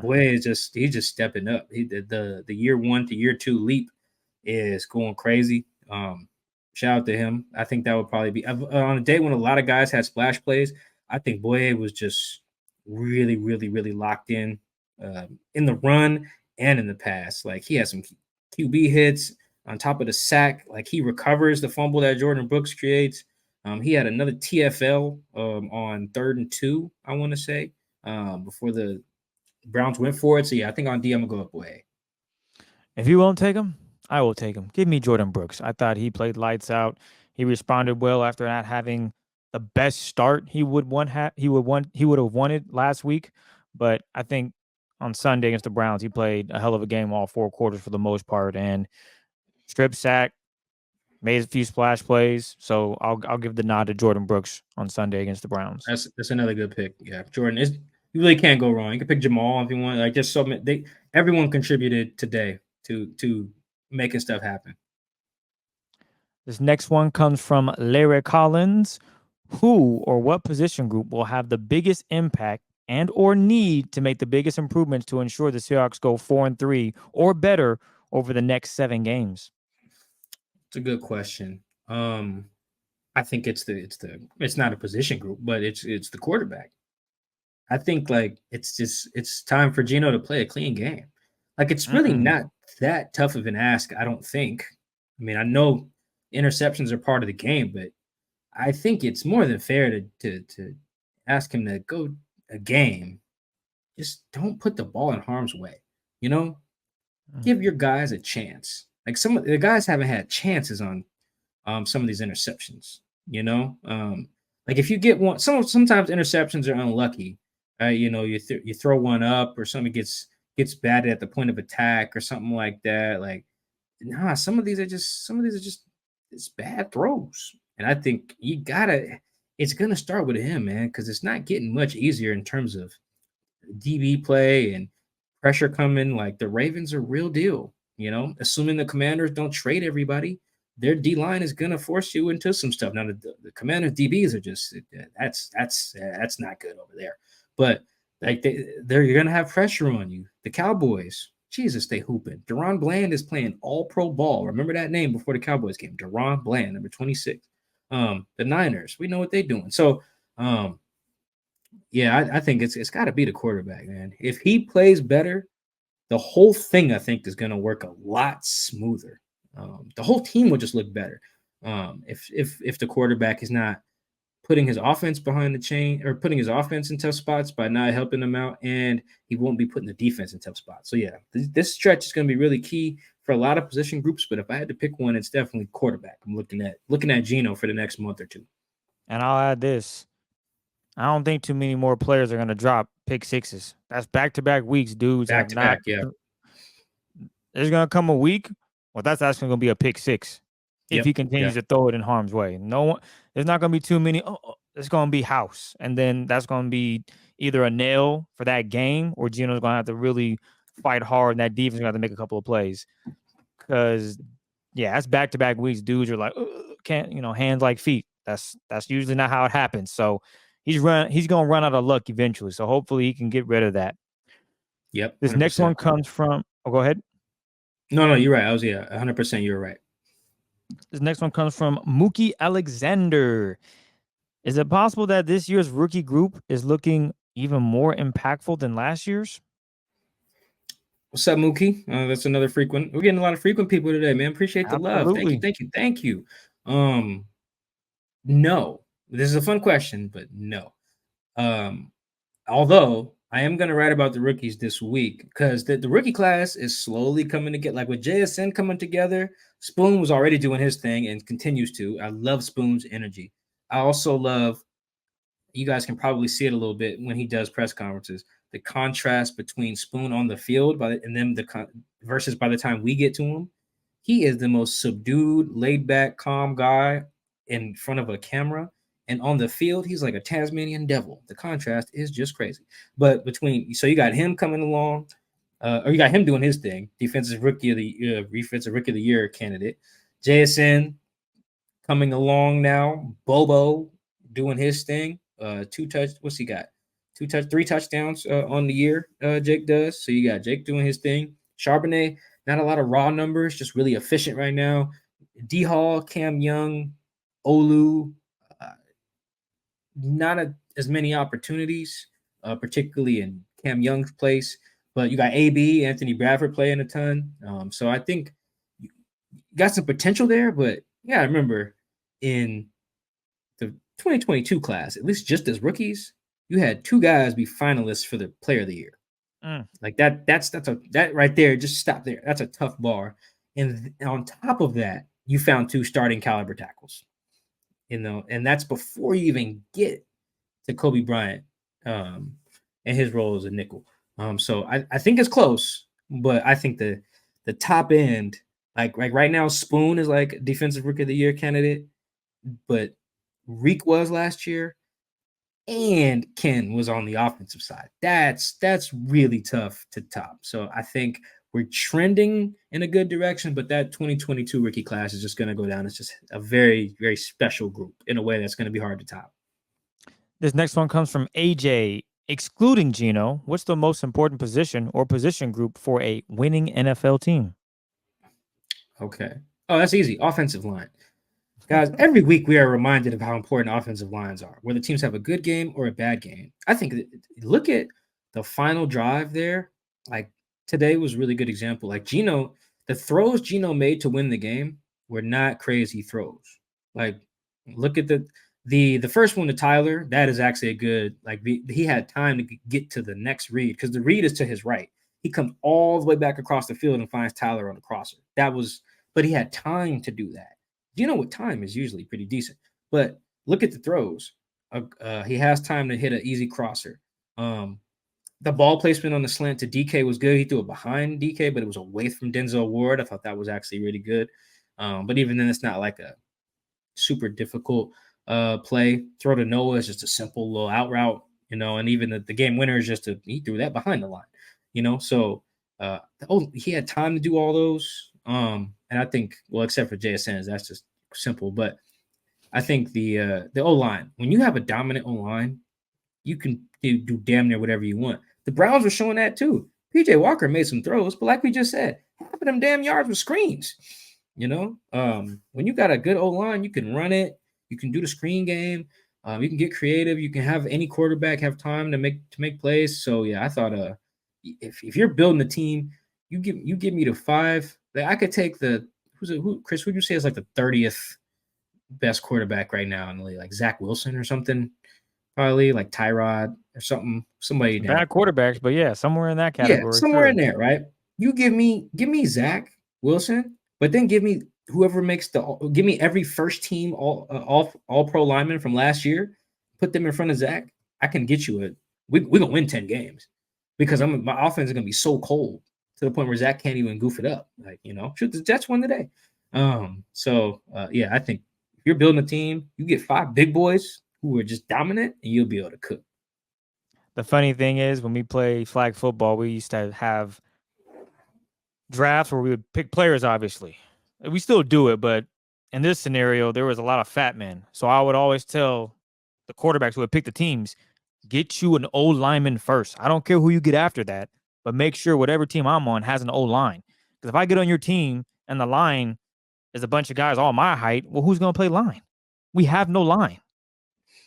Boy is he's just stepping up. The year 1 to year 2 leap is going crazy. Shout out to him. I think that would probably be on a day when a lot of guys had splash plays. I think Boye was just really, really, really locked in the run and in the pass. Like he had some QB hits on top of the sack. Like he recovers the fumble that Jordan Brooks creates. He had another TFL on 3rd and 2, I want to say, before the Browns went for it. So yeah, I think on D I'm gonna go up Boye. If you won't take him, I will take him. Give me Jordan Brooks. I thought he played lights out. He responded well after not having the best start he would have wanted last week. But I think on Sunday against the Browns, he played a hell of a game all 4 quarters for the most part, and strip sack, made a few splash plays. So I'll give the nod to Jordan Brooks on Sunday against the Browns. That's another good pick. Yeah, Jordan is. You really can't go wrong. You can pick Jamal if you want. Like just so everyone contributed today to making stuff happen. This next one comes from Larry Collins. Who or what position group will have the biggest impact and or need to make the biggest improvements to ensure the Seahawks go 4-3 or better over the next 7 games? It's a good question. I think it's not a position group, but it's the quarterback. I think like it's time for Geno to play a clean game. Like it's really not that tough of an ask, I don't think. I mean, I know interceptions are part of the game, but I think it's more than fair to ask him to go a game. Just don't put the ball in harm's way. You know, give your guys a chance. Like some of the guys haven't had chances on some of these interceptions. You know, like if you get one, sometimes interceptions are unlucky. You know, you throw one up or something gets batted at the point of attack or something like that. Like, nah, some of these are just it's bad throws. And I think it's gonna start with him, man, because it's not getting much easier in terms of DB play and pressure coming. Like the Ravens are real deal, you know, assuming the Commanders don't trade everybody, their D line is gonna force you into some stuff. Now the Commanders DBs are just that's not good over there. But like you're gonna have pressure on you. The Cowboys, Jesus, they hooping. Deron Bland is playing all pro ball. Remember that name before the Cowboys game. Deron Bland, number 26. The Niners, we know what they're doing. So yeah, I think it's got to be the quarterback, man. If he plays better, the whole thing I think is gonna work a lot smoother. The whole team will just look better. If the quarterback is not putting his offense behind the chain or putting his offense in tough spots by not helping them out, and he won't be putting the defense in tough spots. So yeah, this stretch is going to be really key for a lot of position groups. But if I had to pick one, it's definitely quarterback. I'm looking at Geno for the next month or two. And I'll add this. I don't think too many more players are going to drop pick sixes. That's back-to-back weeks. Dudes Back have to not. back, yeah. There's going to come a week. Well, that's actually going to be a pick six if he Yep. continues Yeah. to throw it in harm's way. No one. There's not going to be too many. It's going to be house, and then that's going to be either a nail for that game, or Geno's going to have to really fight hard, and that defense is going to have to make a couple of plays. Because that's back-to-back weeks. Dudes are like, can't hands like feet. That's usually not how it happens. So he's going to run out of luck eventually. So hopefully he can get rid of that. Yep. This next one 100%. comes from. Oh, go ahead. No, you're right. 100%. You're right. This next one comes from Mookie Alexander. Is it possible that this year's rookie group is looking even more impactful than last year's? What's up, Mookie? That's another frequent. We're getting a lot of frequent people today, man. Appreciate the love. Thank you. No, this is a fun question, but no. Although I am going to write about the rookies this week because the rookie class is slowly coming together. Like with JSN coming together, Spoon was already doing his thing and continues to. I love Spoon's energy. I also love, you guys can probably see it a little bit when he does press conferences, the contrast between Spoon on the field and then versus by the time we get to him. He is the most subdued, laid back, calm guy in front of a camera. And on the field, he's like a Tasmanian devil. The contrast is just crazy. But so you got him coming along, or you got him doing his thing, defensive rookie of the year candidate. JSN coming along now. Bobo doing his thing. What's he got? Three touchdowns on the year. Jake does. So you got Jake doing his thing. Charbonnet, not a lot of raw numbers, just really efficient right now. D Hall, Cam Young, Olu, not as many opportunities, particularly in Cam Young's place. But you got AB, Anthony Bradford playing a ton. So I think you got some potential there. But yeah, I remember in the 2022 class, at least just as rookies, you had two guys be finalists for the Player of the Year. Like that right there. Just stop there. That's a tough bar. And on top of that, you found two starting caliber tackles. And that's before you even get to Kobe Bryant and his role as a nickel. So I think it's close, but I think the top end, like right now, Spoon is like defensive rookie of the year candidate, but Reek was last year, and Ken was on the offensive side. That's really tough to top. So I think we're trending in a good direction, but that 2022 rookie class is just going to go down. It's just a very, very special group in a way that's going to be hard to top. This next one comes from AJ. Excluding Geno, what's the most important position or position group for a winning NFL team? Okay. Oh, that's easy. Offensive line. Guys, every week we are reminded of how important offensive lines are, whether teams have a good game or a bad game. I think look at the final drive there. Like today was a really good example. Like Geno, the throws Geno made to win the game were not crazy throws. Like look at the first one to Tyler. That is actually a good, like he had time to get to the next read because the read is to his right. He comes all the way back across the field and finds Tyler on the crosser. But he had time to do that. With time is usually pretty decent, but look at the throws. He has time to hit an easy crosser. The ball placement on the slant to DK was good. He threw it behind DK, but it was away from Denzel Ward. I thought that was actually really good. But even then, it's not like a super difficult play. Throw to Noah is just a simple little out route, and even the game winner is he threw that behind the line, So he had time to do all those. And I think, well, except for JSN's, that's just simple. But I think the O-line, when you have a dominant O-line, you can do damn near whatever you want. The Browns were showing that too. PJ Walker made some throws, but like we just said, half of them damn yards were screens. When you got a good O-line, you can run it. You can do the screen game. You can get creative. You can have any quarterback have time to make plays. So yeah, I thought if you're building a team, you give me the 5. I could take Chris, who'd you say is like the 30th best quarterback right now in the league? Like Zach Wilson or something, probably like Tyrod or something. Somebody bad quarterbacks, but yeah, somewhere in that category. Yeah, somewhere in there, right? You give me Zach Wilson, but then give me give me every first team all pro lineman from last year, put them in front of Zach. I can get you we're gonna win 10 games because my offense is gonna be so cold to the point where Zach can't even goof it up. Like, shoot, the Jets won today. Yeah, I think if you're building a team, you get 5 big boys who are just dominant, and you'll be able to cook. The funny thing is, when we play flag football, we used to have drafts where we would pick players, obviously. We still do it, but in this scenario, there was a lot of fat men. So I would always tell the quarterbacks who would pick the teams, get you an O lineman first. I don't care who you get after that, but make sure whatever team I'm on has an O line. Because if I get on your team and the line is a bunch of guys all my height, well, who's going to play line? We have no line.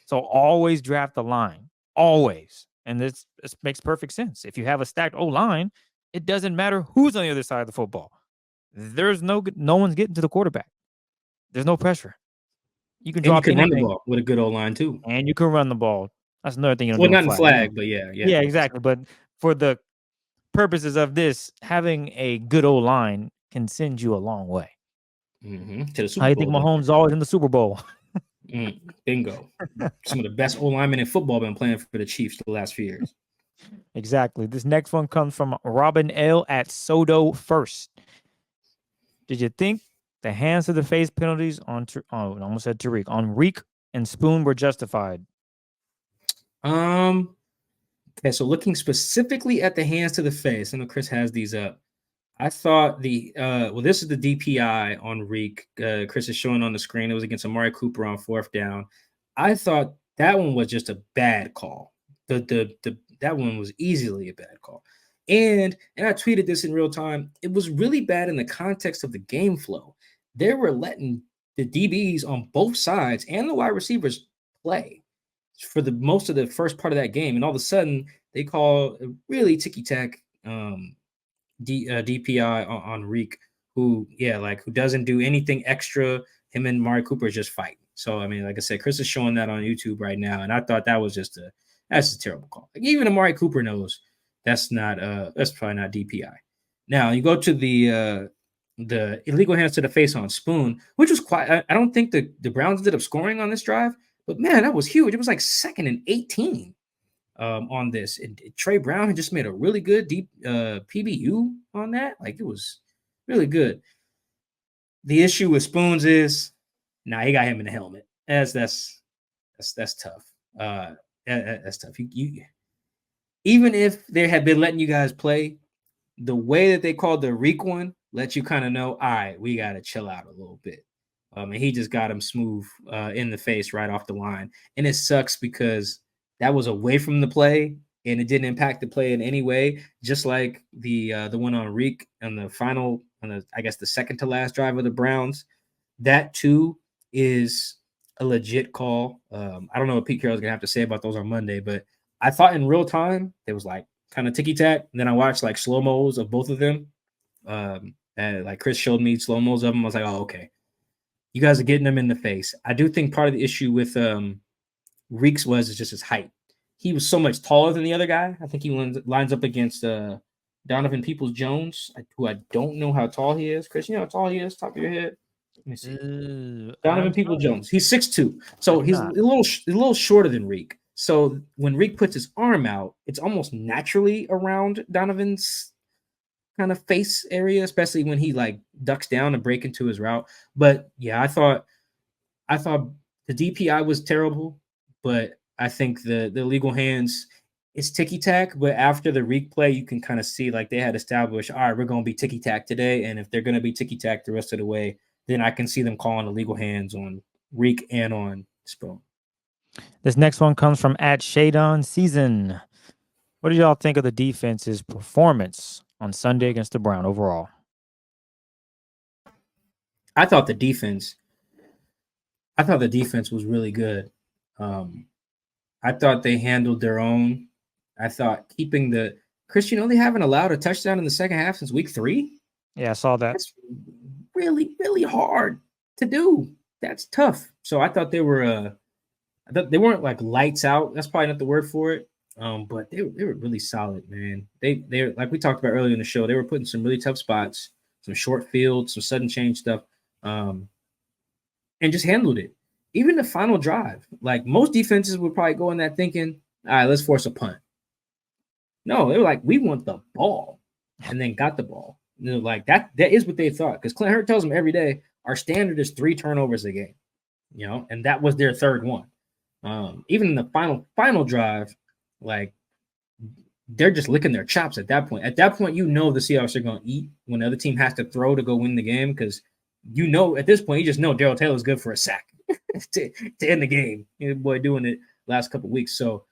So always draft the line. Always. And this makes perfect sense. If you have a stacked O-line, it doesn't matter who's on the other side of the football. There's no one's getting to the quarterback. There's no pressure. You can drop run the anything. ball with a good O-line too. And you can run the ball. That's another thing you don't Well, do not in in flag, but yeah. Yeah, exactly. But for the purposes of this, having a good O-line can send you a long way. To the Super Bowl. I think Mahomes is always in the Super Bowl. Bingo. Some of the best O-linemen in football been playing for the Chiefs the last few years. Exactly. This next one comes from Robin L. at Sodo First. Did you think the hands to the face penalties on I almost said Tariq, on Reek and Spoon were justified? Okay, so looking specifically at the hands to the face, I know Chris has these up. I thought this is the DPI on Reek. Chris is showing on the screen. It was against Amari Cooper on 4th down. I thought that one was just a bad call. That one was easily a bad call. And I tweeted this in real time. It was really bad in the context of the game flow. They were letting the DBs on both sides and the wide receivers play for the most of the first part of that game. And all of a sudden, they call a really ticky-tack DPI on Reek, who doesn't do anything extra. Him and Amari Cooper just fight. So, I mean, like I said, Chris is showing that on YouTube right now. And I thought that was that's a terrible call. Like, even Amari Cooper knows that's probably not DPI. Now you go to the illegal hands to the face on Spoon, which was quite. I don't think the Browns ended up scoring on this drive, but man, that was huge. It was like 2nd and 18 on this. And Trey Brown had just made a really good deep PBU on that. Like, it was really good. The issue with Spoons is, he got him in the helmet. That's tough. That's tough. You even if they had been letting you guys play, the way that they called the Reek one let you kind of know, all right, we got to chill out a little bit. And he just got him smooth in the face right off the line. And it sucks because that was away from the play and it didn't impact the play in any way. Just like the one on Reek on the final, I guess the second to last drive of the Browns. That too is a legit call. I don't know what Pete Carroll's gonna have to say about those on Monday, but I thought in real time it was like kind of ticky-tack. And then I watched like slow-mos of both of them. And like Chris showed me slow-mos of them. I was like, oh, okay. You guys are getting them in the face. I do think part of the issue with Reeks is just his height. He was so much taller than the other guy. I think he lines up against Donovan Peoples-Jones, who I don't know how tall he is. Chris, you know how tall he is? Top of your head? Let me see. Donovan Peoples-Jones. He's 6'2", so he's a little shorter than Reek. So when Reek puts his arm out, it's almost naturally around Donovan's kind of face area, especially when he like ducks down to break into his route. But yeah, I thought the DPI was terrible, but I think the illegal hands, it's ticky-tack, but after the Reek play, you can kind of see like they had established, all right, we're going to be ticky-tack today, and if they're going to be ticky-tack the rest of the way, then I can see them calling illegal hands on Reek and on Spoon. This next one comes from @Shadon Season. What did y'all think of the defense's performance on Sunday against the Browns overall? I thought the defense was really good. I thought they handled their own. I thought keeping Chris, they haven't allowed a touchdown in the second half since week 3. Yeah, I saw that. That's really, really hard to do. That's tough. So I thought they were they weren't like lights out. That's probably not the word for it. But they were really solid, man. They like we talked about earlier in the show, they were putting some really tough spots, some short fields, some sudden change stuff, and just handled it. Even the final drive, like most defenses would probably go in that thinking, All right, let's force a punt. No, they were like, we want the ball, and then got the ball. You know, like that is what they thought. Because Clint Hurt tells them every day, our standard is 3 turnovers a game. You know, and that was their third one. Even in the final drive, like they're just licking their chops at that point. At that point, you know the Seahawks are going to eat when the other team has to throw to go win the game because you know at this point you just know Darrell Taylor's good for a sack to end the game. Your boy doing it last couple of weeks. So,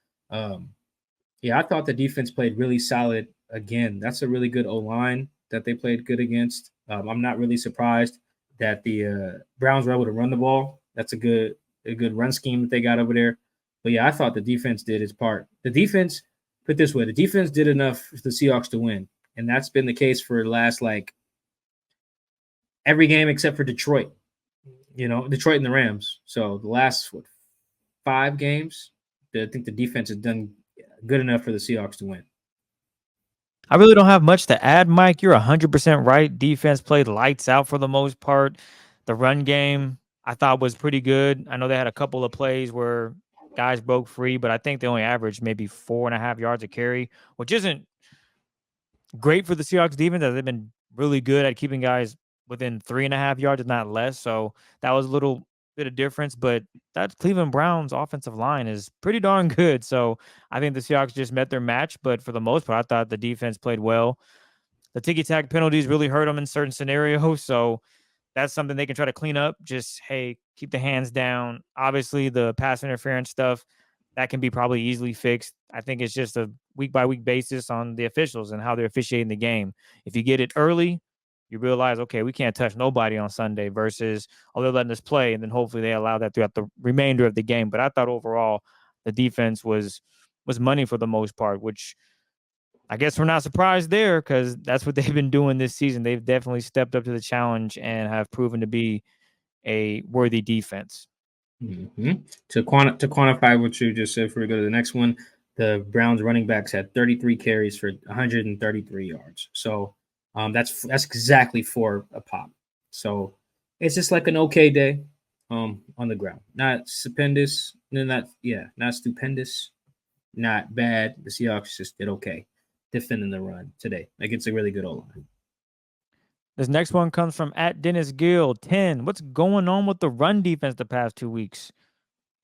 yeah, I thought the defense played really solid again. That's a really good O-line that they played good against. I'm not really surprised that the Browns were able to run the ball. That's a good run scheme that they got over there. But yeah, I thought the defense did its part. The defense, put it this way, the defense did enough for the Seahawks to win. And that's been the case for the last, like, every game except for Detroit. You know, Detroit and the Rams. So the last, 5 games, I think the defense has done good enough for the Seahawks to win. I really don't have much to add, Mike. You're 100% right. Defense played lights out for the most part. The run game, I thought, was pretty good. I know they had a couple of plays where guys broke free, but I think they only averaged maybe 4.5 yards a carry, which isn't great for the Seahawks defense, as they've been really good at keeping guys within 3.5 yards, if not less. So that was a little bit of difference, but that Cleveland Browns offensive line is pretty darn good. So I think the Seahawks just met their match, but for the most part, I thought the defense played well. The ticky-tack penalties really hurt them in certain scenarios, so that's something they can try to clean up. Just, hey, keep the hands down. Obviously, the pass interference stuff, that can be probably easily fixed. I think it's just a week-by-week basis on the officials and how they're officiating the game. If you get it early, you realize, okay, we can't touch nobody on Sunday versus, oh, they're letting us play, and then hopefully they allow that throughout the remainder of the game. But I thought overall the defense was money for the most part, which I guess we're not surprised there because that's what they've been doing this season. They've definitely stepped up to the challenge and have proven to be a worthy defense. Mm-hmm. To quantify what you just said before we go to the next one, the Browns running backs had 33 carries for 133 yards. So that's exactly 4 a pop. So it's just like an okay day on the ground. Not stupendous, not stupendous, not bad. The Seahawks just did okay defending the run today. Like, it's a really good O-line. This next one comes from @DennisGill10. What's going on with the run defense the past 2 weeks?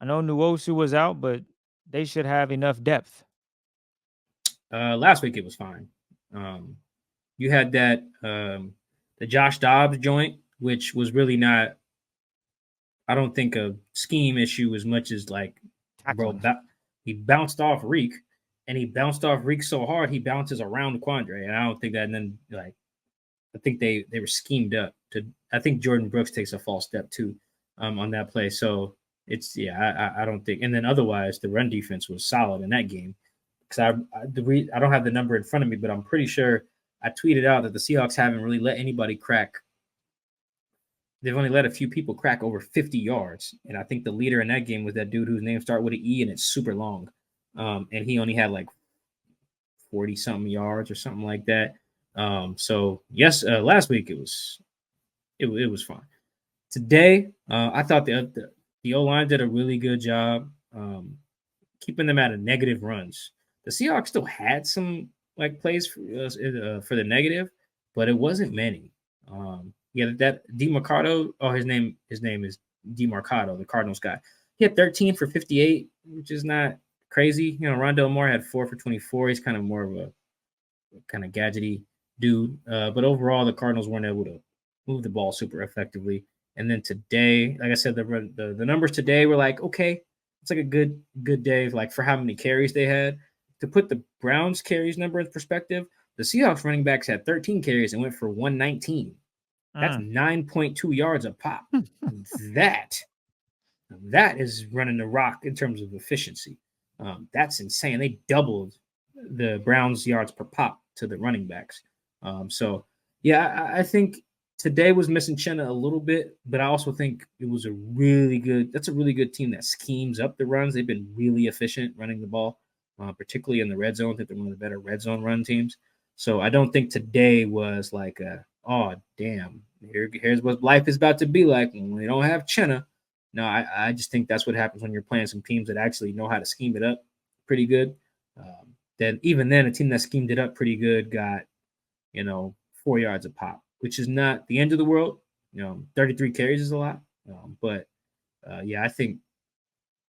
I know Nwosu was out, but they should have enough depth. Last week it was fine. You had that the Josh Dobbs joint, which was really not, I don't think, a scheme issue as much as like, Tackling. bro, he bounced off Reek, and he bounced off Reek so hard he bounces around Quandre, and I don't think that. And then, like, I think they were schemed up to. I think Jordan Brooks takes a false step too on that play. So it's I don't think. And then otherwise, the run defense was solid in that game. Because I don't have the number in front of me, but I'm pretty sure I tweeted out that the Seahawks haven't really let anybody crack. They've only let a few people crack over 50 yards. And I think the leader in that game was that dude whose name started with an E and it's super long. And he only had like 40-something yards or something like that. So yes, last week it was fine. Today, I thought the O-line did a really good job keeping them out of negative runs. The Seahawks still had some like plays for the negative, but it wasn't many. That DeMarcado. Oh, his name is DeMarcado, the Cardinals guy. He had 13 for 58, which is not crazy. You know, Rondale Moore had 4 for 24. He's kind of more of a kind of gadgety dude. But overall, the Cardinals weren't able to move the ball super effectively. And then today, like I said, the numbers today were like, okay, it's like a good day, like for how many carries they had. To put the Browns carries number in perspective, the Seahawks running backs had 13 carries and went for 119. That's 9.2 yards a pop. That is running the rock in terms of efficiency. That's insane. They doubled the Browns yards per pop to the running backs. So yeah, I think today was missing Chenna a little bit, but I also think it was a really good team that schemes up the runs. They've been really efficient running the ball, particularly in the red zone. I think they're one of the better red zone run teams. So I don't think today was like, oh, damn, here's what life is about to be like when we don't have Chenna. No, I just think that's what happens when you're playing some teams that actually know how to scheme it up pretty good. Then even then, a team that schemed it up pretty good got 4 yards a pop, which is not the end of the world. 33 carries is a lot, but yeah, I think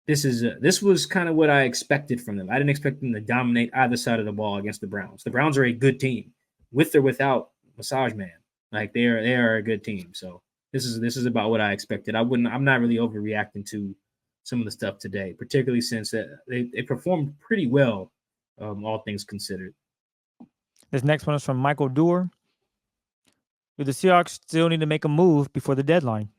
this was kind of what I expected from them. I didn't expect them to dominate either side of the ball against the Browns. The Browns are a good team, with or without Massage Man. Like they are a good team. So this is about what I expected. I'm not really overreacting to some of the stuff today, particularly since they performed pretty well, all things considered. This next one is from Michael Doer. Do the Seahawks still need to make a move before the deadline?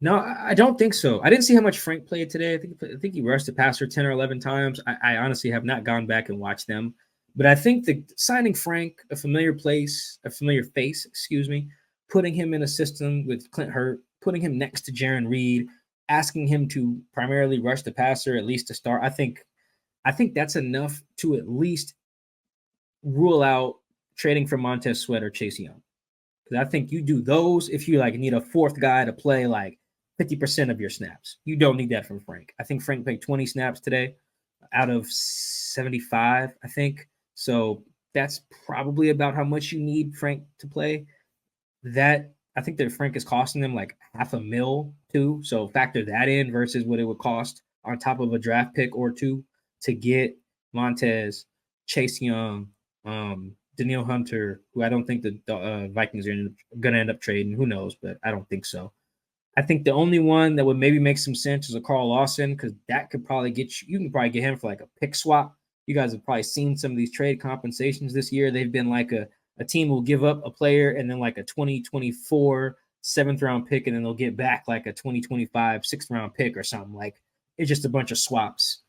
No, I don't think so. I didn't see how much Frank played today. I think he rushed the passer 10 or 11 times. I honestly have not gone back and watched them. But I think the signing Frank, a familiar face, putting him in a system with Clint Hurt, putting him next to Jaron Reed, asking him to primarily rush the passer, at least to start. I think that's enough to at least rule out trading for Montez Sweat or Chase Young. Because I think you do those if you need a fourth guy to play 50% of your snaps. You don't need that from Frank. I think Frank played 20 snaps today out of 75, I think. So that's probably about how much you need Frank to play. That I think that Frank is costing them $500,000 too. So factor that in versus what it would cost on top of a draft pick or two to get Montez, Chase Young, Danielle Hunter, who I don't think the Vikings are going to end up trading. Who knows? But I don't think so. I think the only one that would maybe make some sense is a Carl Lawson, because that could probably you can probably get him for a pick swap. You guys have probably seen some of these trade compensations this year. They've been a team will give up a player and then a 2024 7th round pick, and then they'll get back a 2025 6th round pick or something. It's just a bunch of swaps.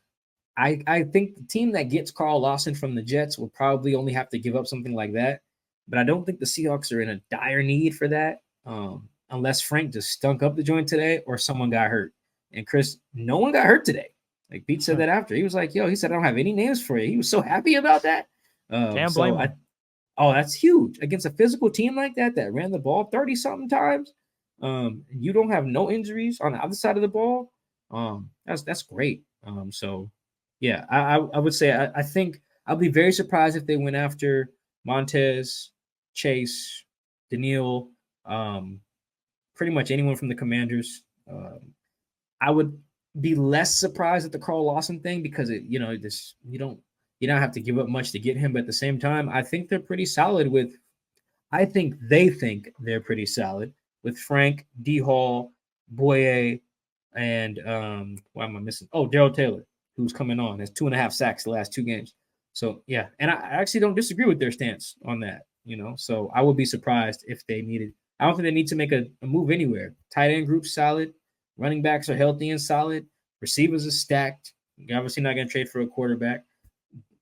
I think the team that gets Carl Lawson from the Jets will probably only have to give up something like that. But I don't think the Seahawks are in a dire need for that. Unless Frank just stunk up the joint today or someone got hurt. And Chris, no one got hurt today. Pete said that after. He was he said, I don't have any names for you. He was so happy about that. Can't blame him. That's huge. Against a physical team like that ran the ball 30-something times. You don't have no injuries on the other side of the ball. That's great. So, yeah, I would say I think I'll be very surprised if they went after Montez, Chase, Danielle, pretty much anyone from the Commanders. I would be less surprised at the Carl Lawson thing because you don't have to give up much to get him. But at the same time, I think they're pretty solid with. I think they think they're pretty solid with Frank, D. Hall, Boye, and why am I missing? Oh, Darrell Taylor, who's coming on, has 2.5 sacks the last 2 games. So yeah, and I actually don't disagree with their stance on that. So I would be surprised if they needed. I don't think they need to make a move anywhere. Tight end group's solid. Running backs are healthy and solid. Receivers are stacked. You're obviously not going to trade for a quarterback.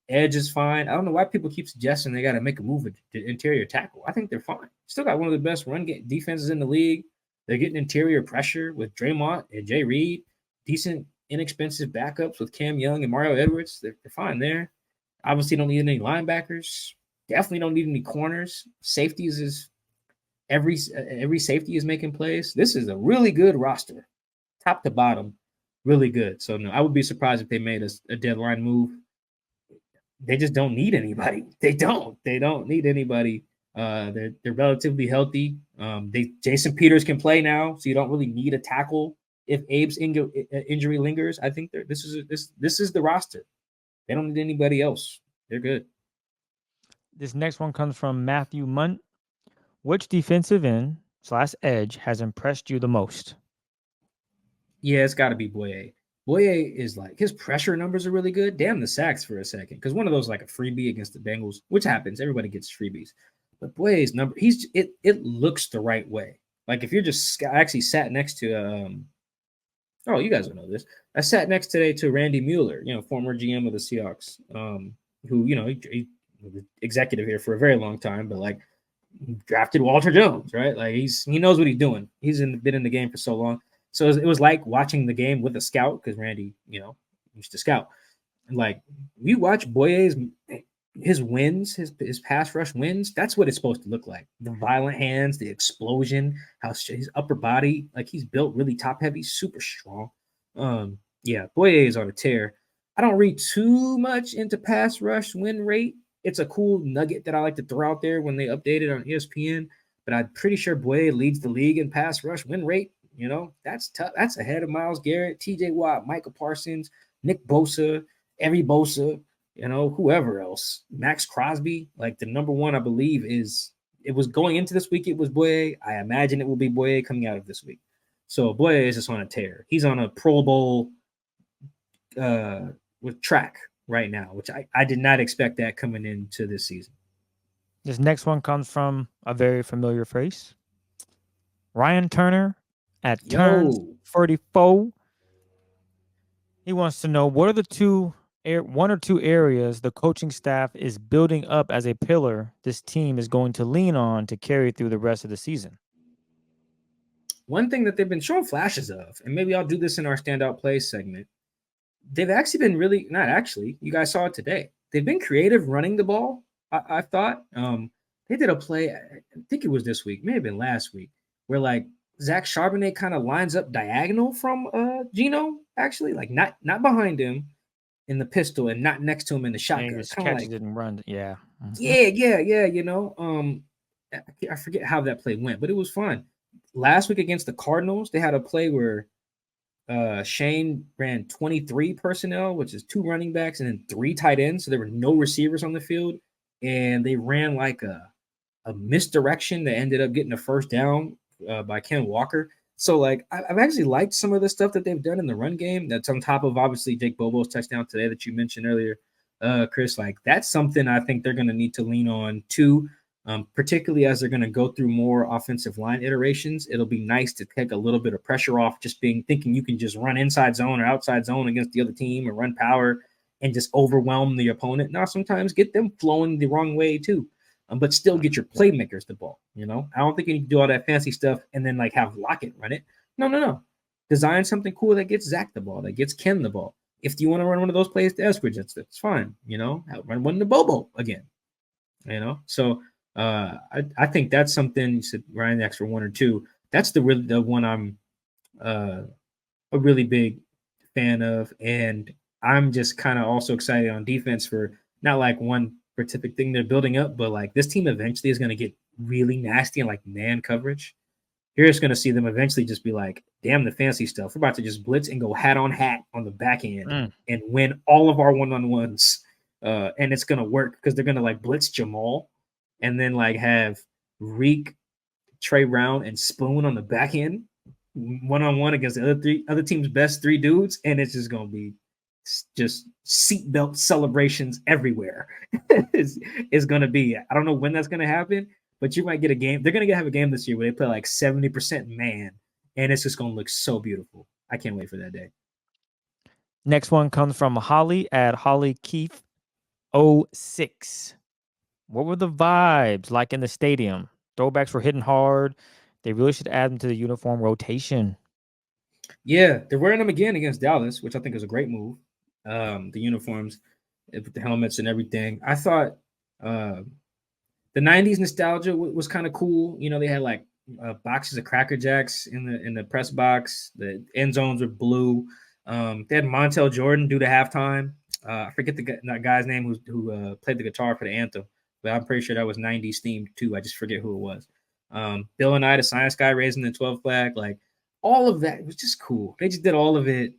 Edge is fine. I don't know why people keep suggesting they got to make a move at the interior tackle. I think they're fine. Still got one of the best run defenses in the league. They're getting interior pressure with Draymond and Jay Reed. Decent, inexpensive backups with Cam Young and Mario Edwards. They're fine there. Obviously don't need any linebackers. Definitely don't need any corners. Safeties is every safety is making plays. This is a really good roster. Top to bottom, really good. So no, I would be surprised if they made a deadline move. They just don't need anybody. They don't need anybody. They're relatively healthy. Jason Peters can play now, so you don't really need a tackle if Abe's injury lingers. I think this is the roster. They don't need anybody else. They're good. This next one comes from Matthew Munt. Which defensive end / edge has impressed you the most? Yeah, it's got to be Boye. Boye is his pressure numbers are really good. Damn the sacks for a second, because one of those a freebie against the Bengals, which happens. Everybody gets freebies, but Boye's number, it looks the right way. If you're just, I actually sat next to you guys don't know this. I sat next today to Randy Mueller, former GM of the Seahawks, who he was the executive here for a very long time, but drafted Walter Jones, right? He knows what he's doing. He's been in the game for so long. So it was like watching the game with a scout, because Randy, used to scout. And we watch Boye's his wins, his pass rush wins. That's what it's supposed to look like. The violent hands, the explosion, how his upper body, he's built really top heavy, super strong. Yeah, Boye is on a tear. I don't read too much into pass rush win rate. It's a cool nugget that I like to throw out there when they update it on ESPN. But I'm pretty sure Boye leads the league in pass rush win rate. That's tough. That's ahead of Myles Garrett, TJ Watt, Michael Parsons, Nick Bosa, Evie Bosa, whoever else. Max Crosby. Like the number one, I believe, it was going into this week, it was Boye. I imagine it will be Boye coming out of this week. So Boye is just on a tear. He's on a Pro Bowl with track right now, which I did not expect that coming into this season. This next one comes from a very familiar face. Ryan Turner at Turns 44. He wants to know, what are the one or two areas the coaching staff is building up as a pillar this team is going to lean on to carry through the rest of the season? One thing that they've been showing flashes of, and maybe I'll do this in our standout plays segment, they've actually been really, not actually, you guys saw it today. They've been creative running the ball, I thought. They did a play, I think it was this week, may have been last week, where like Zach Charbonnet kind of lines up diagonal from Geno, actually, like not behind him in the pistol and not next to him in the shotgun. Just catches it and runs. Yeah. Yeah. I forget how that play went, but it was fun. Last week against the Cardinals, they had a play where Shane ran 23 personnel, which is 2 running backs and then 3 tight ends. So there were no receivers on the field. And they ran like a misdirection that ended up getting a first down by Ken Walker. So, like, I've actually liked some of the stuff that they've done in the run game. That's on top of, obviously, Jake Bobo's touchdown today that you mentioned earlier, Chris. Like, that's something I think they're going to need to lean on, too, particularly as they're going to go through more offensive line iterations. It'll be nice to take a little bit of pressure off just thinking you can just run inside zone or outside zone against the other team or run power and just overwhelm the opponent. Now, sometimes get them flowing the wrong way, too. But still get your playmakers the ball, I don't think you need to do all that fancy stuff and then, like, have Lockett run it. No. Design something cool that gets Zach the ball, that gets Ken the ball. If you want to run one of those plays to Eskridge, that's fine, run one to Bobo again, So I think that's something. You said Ryan X for 1 or 2. That's the one I'm a really big fan of. And I'm just kind of also excited on defense for not like one specific thing they're building up, but like this team eventually is going to get really nasty and like man coverage. You're just going to see them eventually just be like, damn the fancy stuff. We're about to just blitz and go hat on hat on the back end and win all of our one-on-ones. And it's going to work because they're going to like blitz Jamal and then like have Reek, Trey Brown, and Spoon on the back end one-on-one against the other team's best 3 dudes. And it's just going to be just seatbelt celebrations everywhere. It's going to be. I don't know when that's going to happen, but you might get a game. They're going to have a game this year where they play like 70% man, and it's just going to look so beautiful. I can't wait for that day. Next one comes from Holly at Holly Keith 06. What were the vibes like in the stadium? Throwbacks were hitting hard. They really should add them to the uniform rotation. Yeah, they're wearing them again against Dallas, which I think is a great move. The uniforms with the helmets and everything. I thought the 90s nostalgia was kind of cool. They had like boxes of Cracker Jacks in the press box. The end zones were blue. They had Montel Jordan do the halftime. I forget that guy's name who played the guitar for the anthem, but I'm pretty sure that was 90s themed too. I just forget who it was. Bill and I, the science guy, raising the 12 flag, like all of that was just cool. They just did all of it.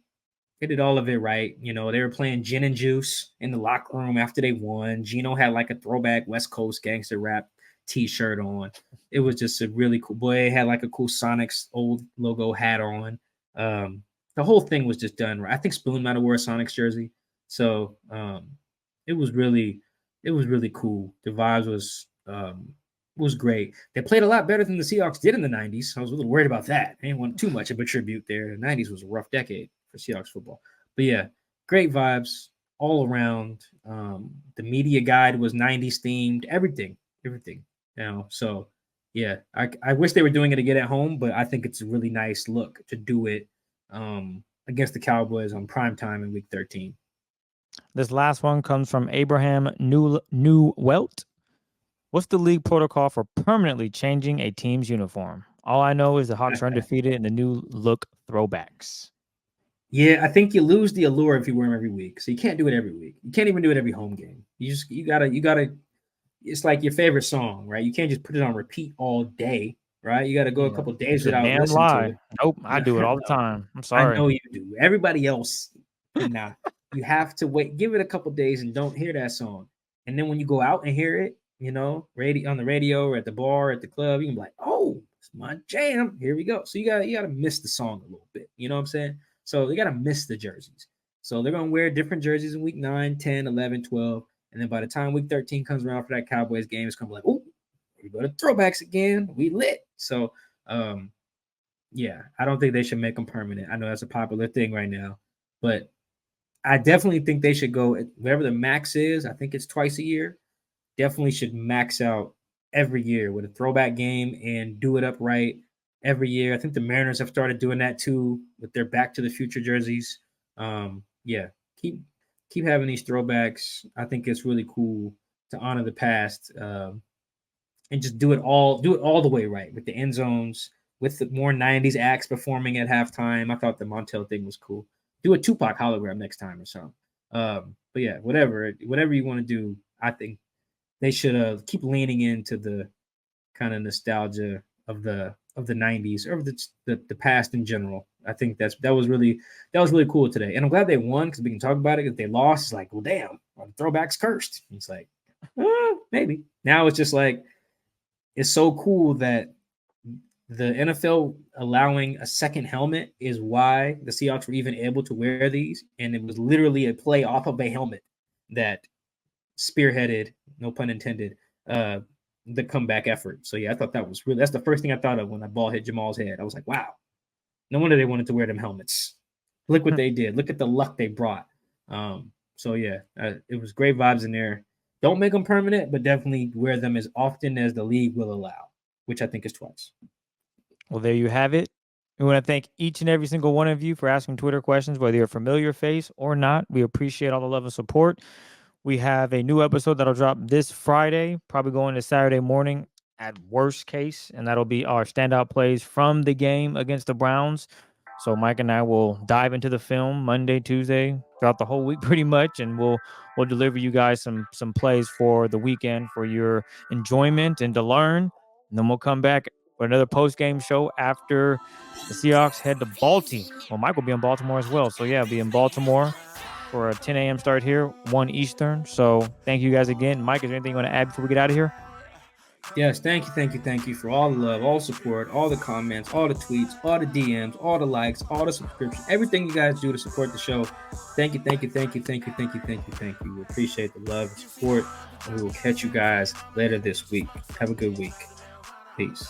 They did all of it right. They were playing gin and juice in the locker room after they won. Geno had like a throwback West Coast gangster rap T-shirt on. It was just a really cool. Boy, had like a cool Sonics old logo hat on. The whole thing was just done right. I think Spoon might have wore a Sonics jersey. So it was really cool. The vibes was great. They played a lot better than the Seahawks did in the 90s. I was a little worried about that. I didn't want too much of a tribute there. The 90s was a rough decade for Seahawks football. But yeah, great vibes all around. The media guide was 90s themed, everything. So yeah, I wish they were doing it again at home, but I think it's a really nice look to do it against the Cowboys on prime time in week 13. This last one comes from Abraham New Welt. What's the league protocol for permanently changing a team's uniform? All I know is the Hawks are undefeated in the new look throwbacks. Yeah, I think you lose the allure if you wear them every week. So you can't do it every week. You can't even do it every home game. You gotta. It's like your favorite song, right? You can't just put it on repeat all day, right? You got to go a Yeah, couple days it's a without damn listening to lie. it. Nope, I No, do it all the no, time. I'm I sorry. know you do. Everybody else cannot. You have to wait, give it a couple days, and don't hear that song. And then when you go out and hear it, radio on the radio or at the bar, at the club, you can be like, "Oh, it's my jam. Here we go." So you gotta miss the song a little bit. You know what I'm saying? So they gotta miss the jerseys. So they're gonna wear different jerseys in week 9, 10, 11, 12. And then by the time week 13 comes around for that Cowboys game, it's gonna be like, "Oh, we go to throwbacks again. We lit." So yeah, I don't think they should make them permanent. I know that's a popular thing right now, but I definitely think they should go wherever the max is. I think it's twice a year. Definitely should max out every year with a throwback game and do it up right every year. I think the Mariners have started doing that too with their Back to the Future jerseys. Yeah, keep having these throwbacks. I think it's really cool to honor the past. And just do it all the way right with the end zones, with the more 90s acts performing at halftime. I thought the Montel thing was cool. Do a Tupac hologram next time or something. But yeah, whatever you want to do, I think they should keep leaning into the kind of nostalgia of the 90s or the past in general. I think that was really cool today. And I'm glad they won because we can talk about it. If they lost, it's like, well, damn, are the throwbacks cursed? It's like, maybe. Now it's just like it's so cool that the NFL allowing a second helmet is why the Seahawks were even able to wear these. And it was literally a play off of a helmet that spearheaded, no pun intended, the comeback effort. So yeah, I thought that's the first thing I thought of when that ball hit Jamal's head. I was like, wow, no wonder they wanted to wear them helmets. Look what they did. Look at the luck they brought. So yeah, it was great vibes in there. Don't make them permanent, but definitely wear them as often as the league will allow, which I think is twice. Well, there you have it. We want to thank each and every single one of you for asking Twitter questions, whether you're a familiar face or not. We appreciate all the love and support. We have a new episode that'll drop this Friday, probably going to Saturday morning at worst case, and that'll be our standout plays from the game against the Browns. So Mike and I will dive into the film Monday, Tuesday, throughout the whole week pretty much, and we'll deliver you guys some plays for the weekend for your enjoyment and to learn. And then we'll come back for another post-game show after the Seahawks head to Baltimore. Well, Mike will be in Baltimore as well. So yeah, I'll be in Baltimore for a 10 a.m. start here, 1 Eastern. So thank you guys again. Mike, is there anything you want to add before we get out of here? Yes, thank you for all the love, all the support, all the comments, all the tweets, all the DMs, all the likes, all the subscriptions, everything you guys do to support the show. Thank you, thank you, thank you, thank you, thank you, thank you, thank you. We appreciate the love and support, and we will catch you guys later this week. Have a good week. Peace.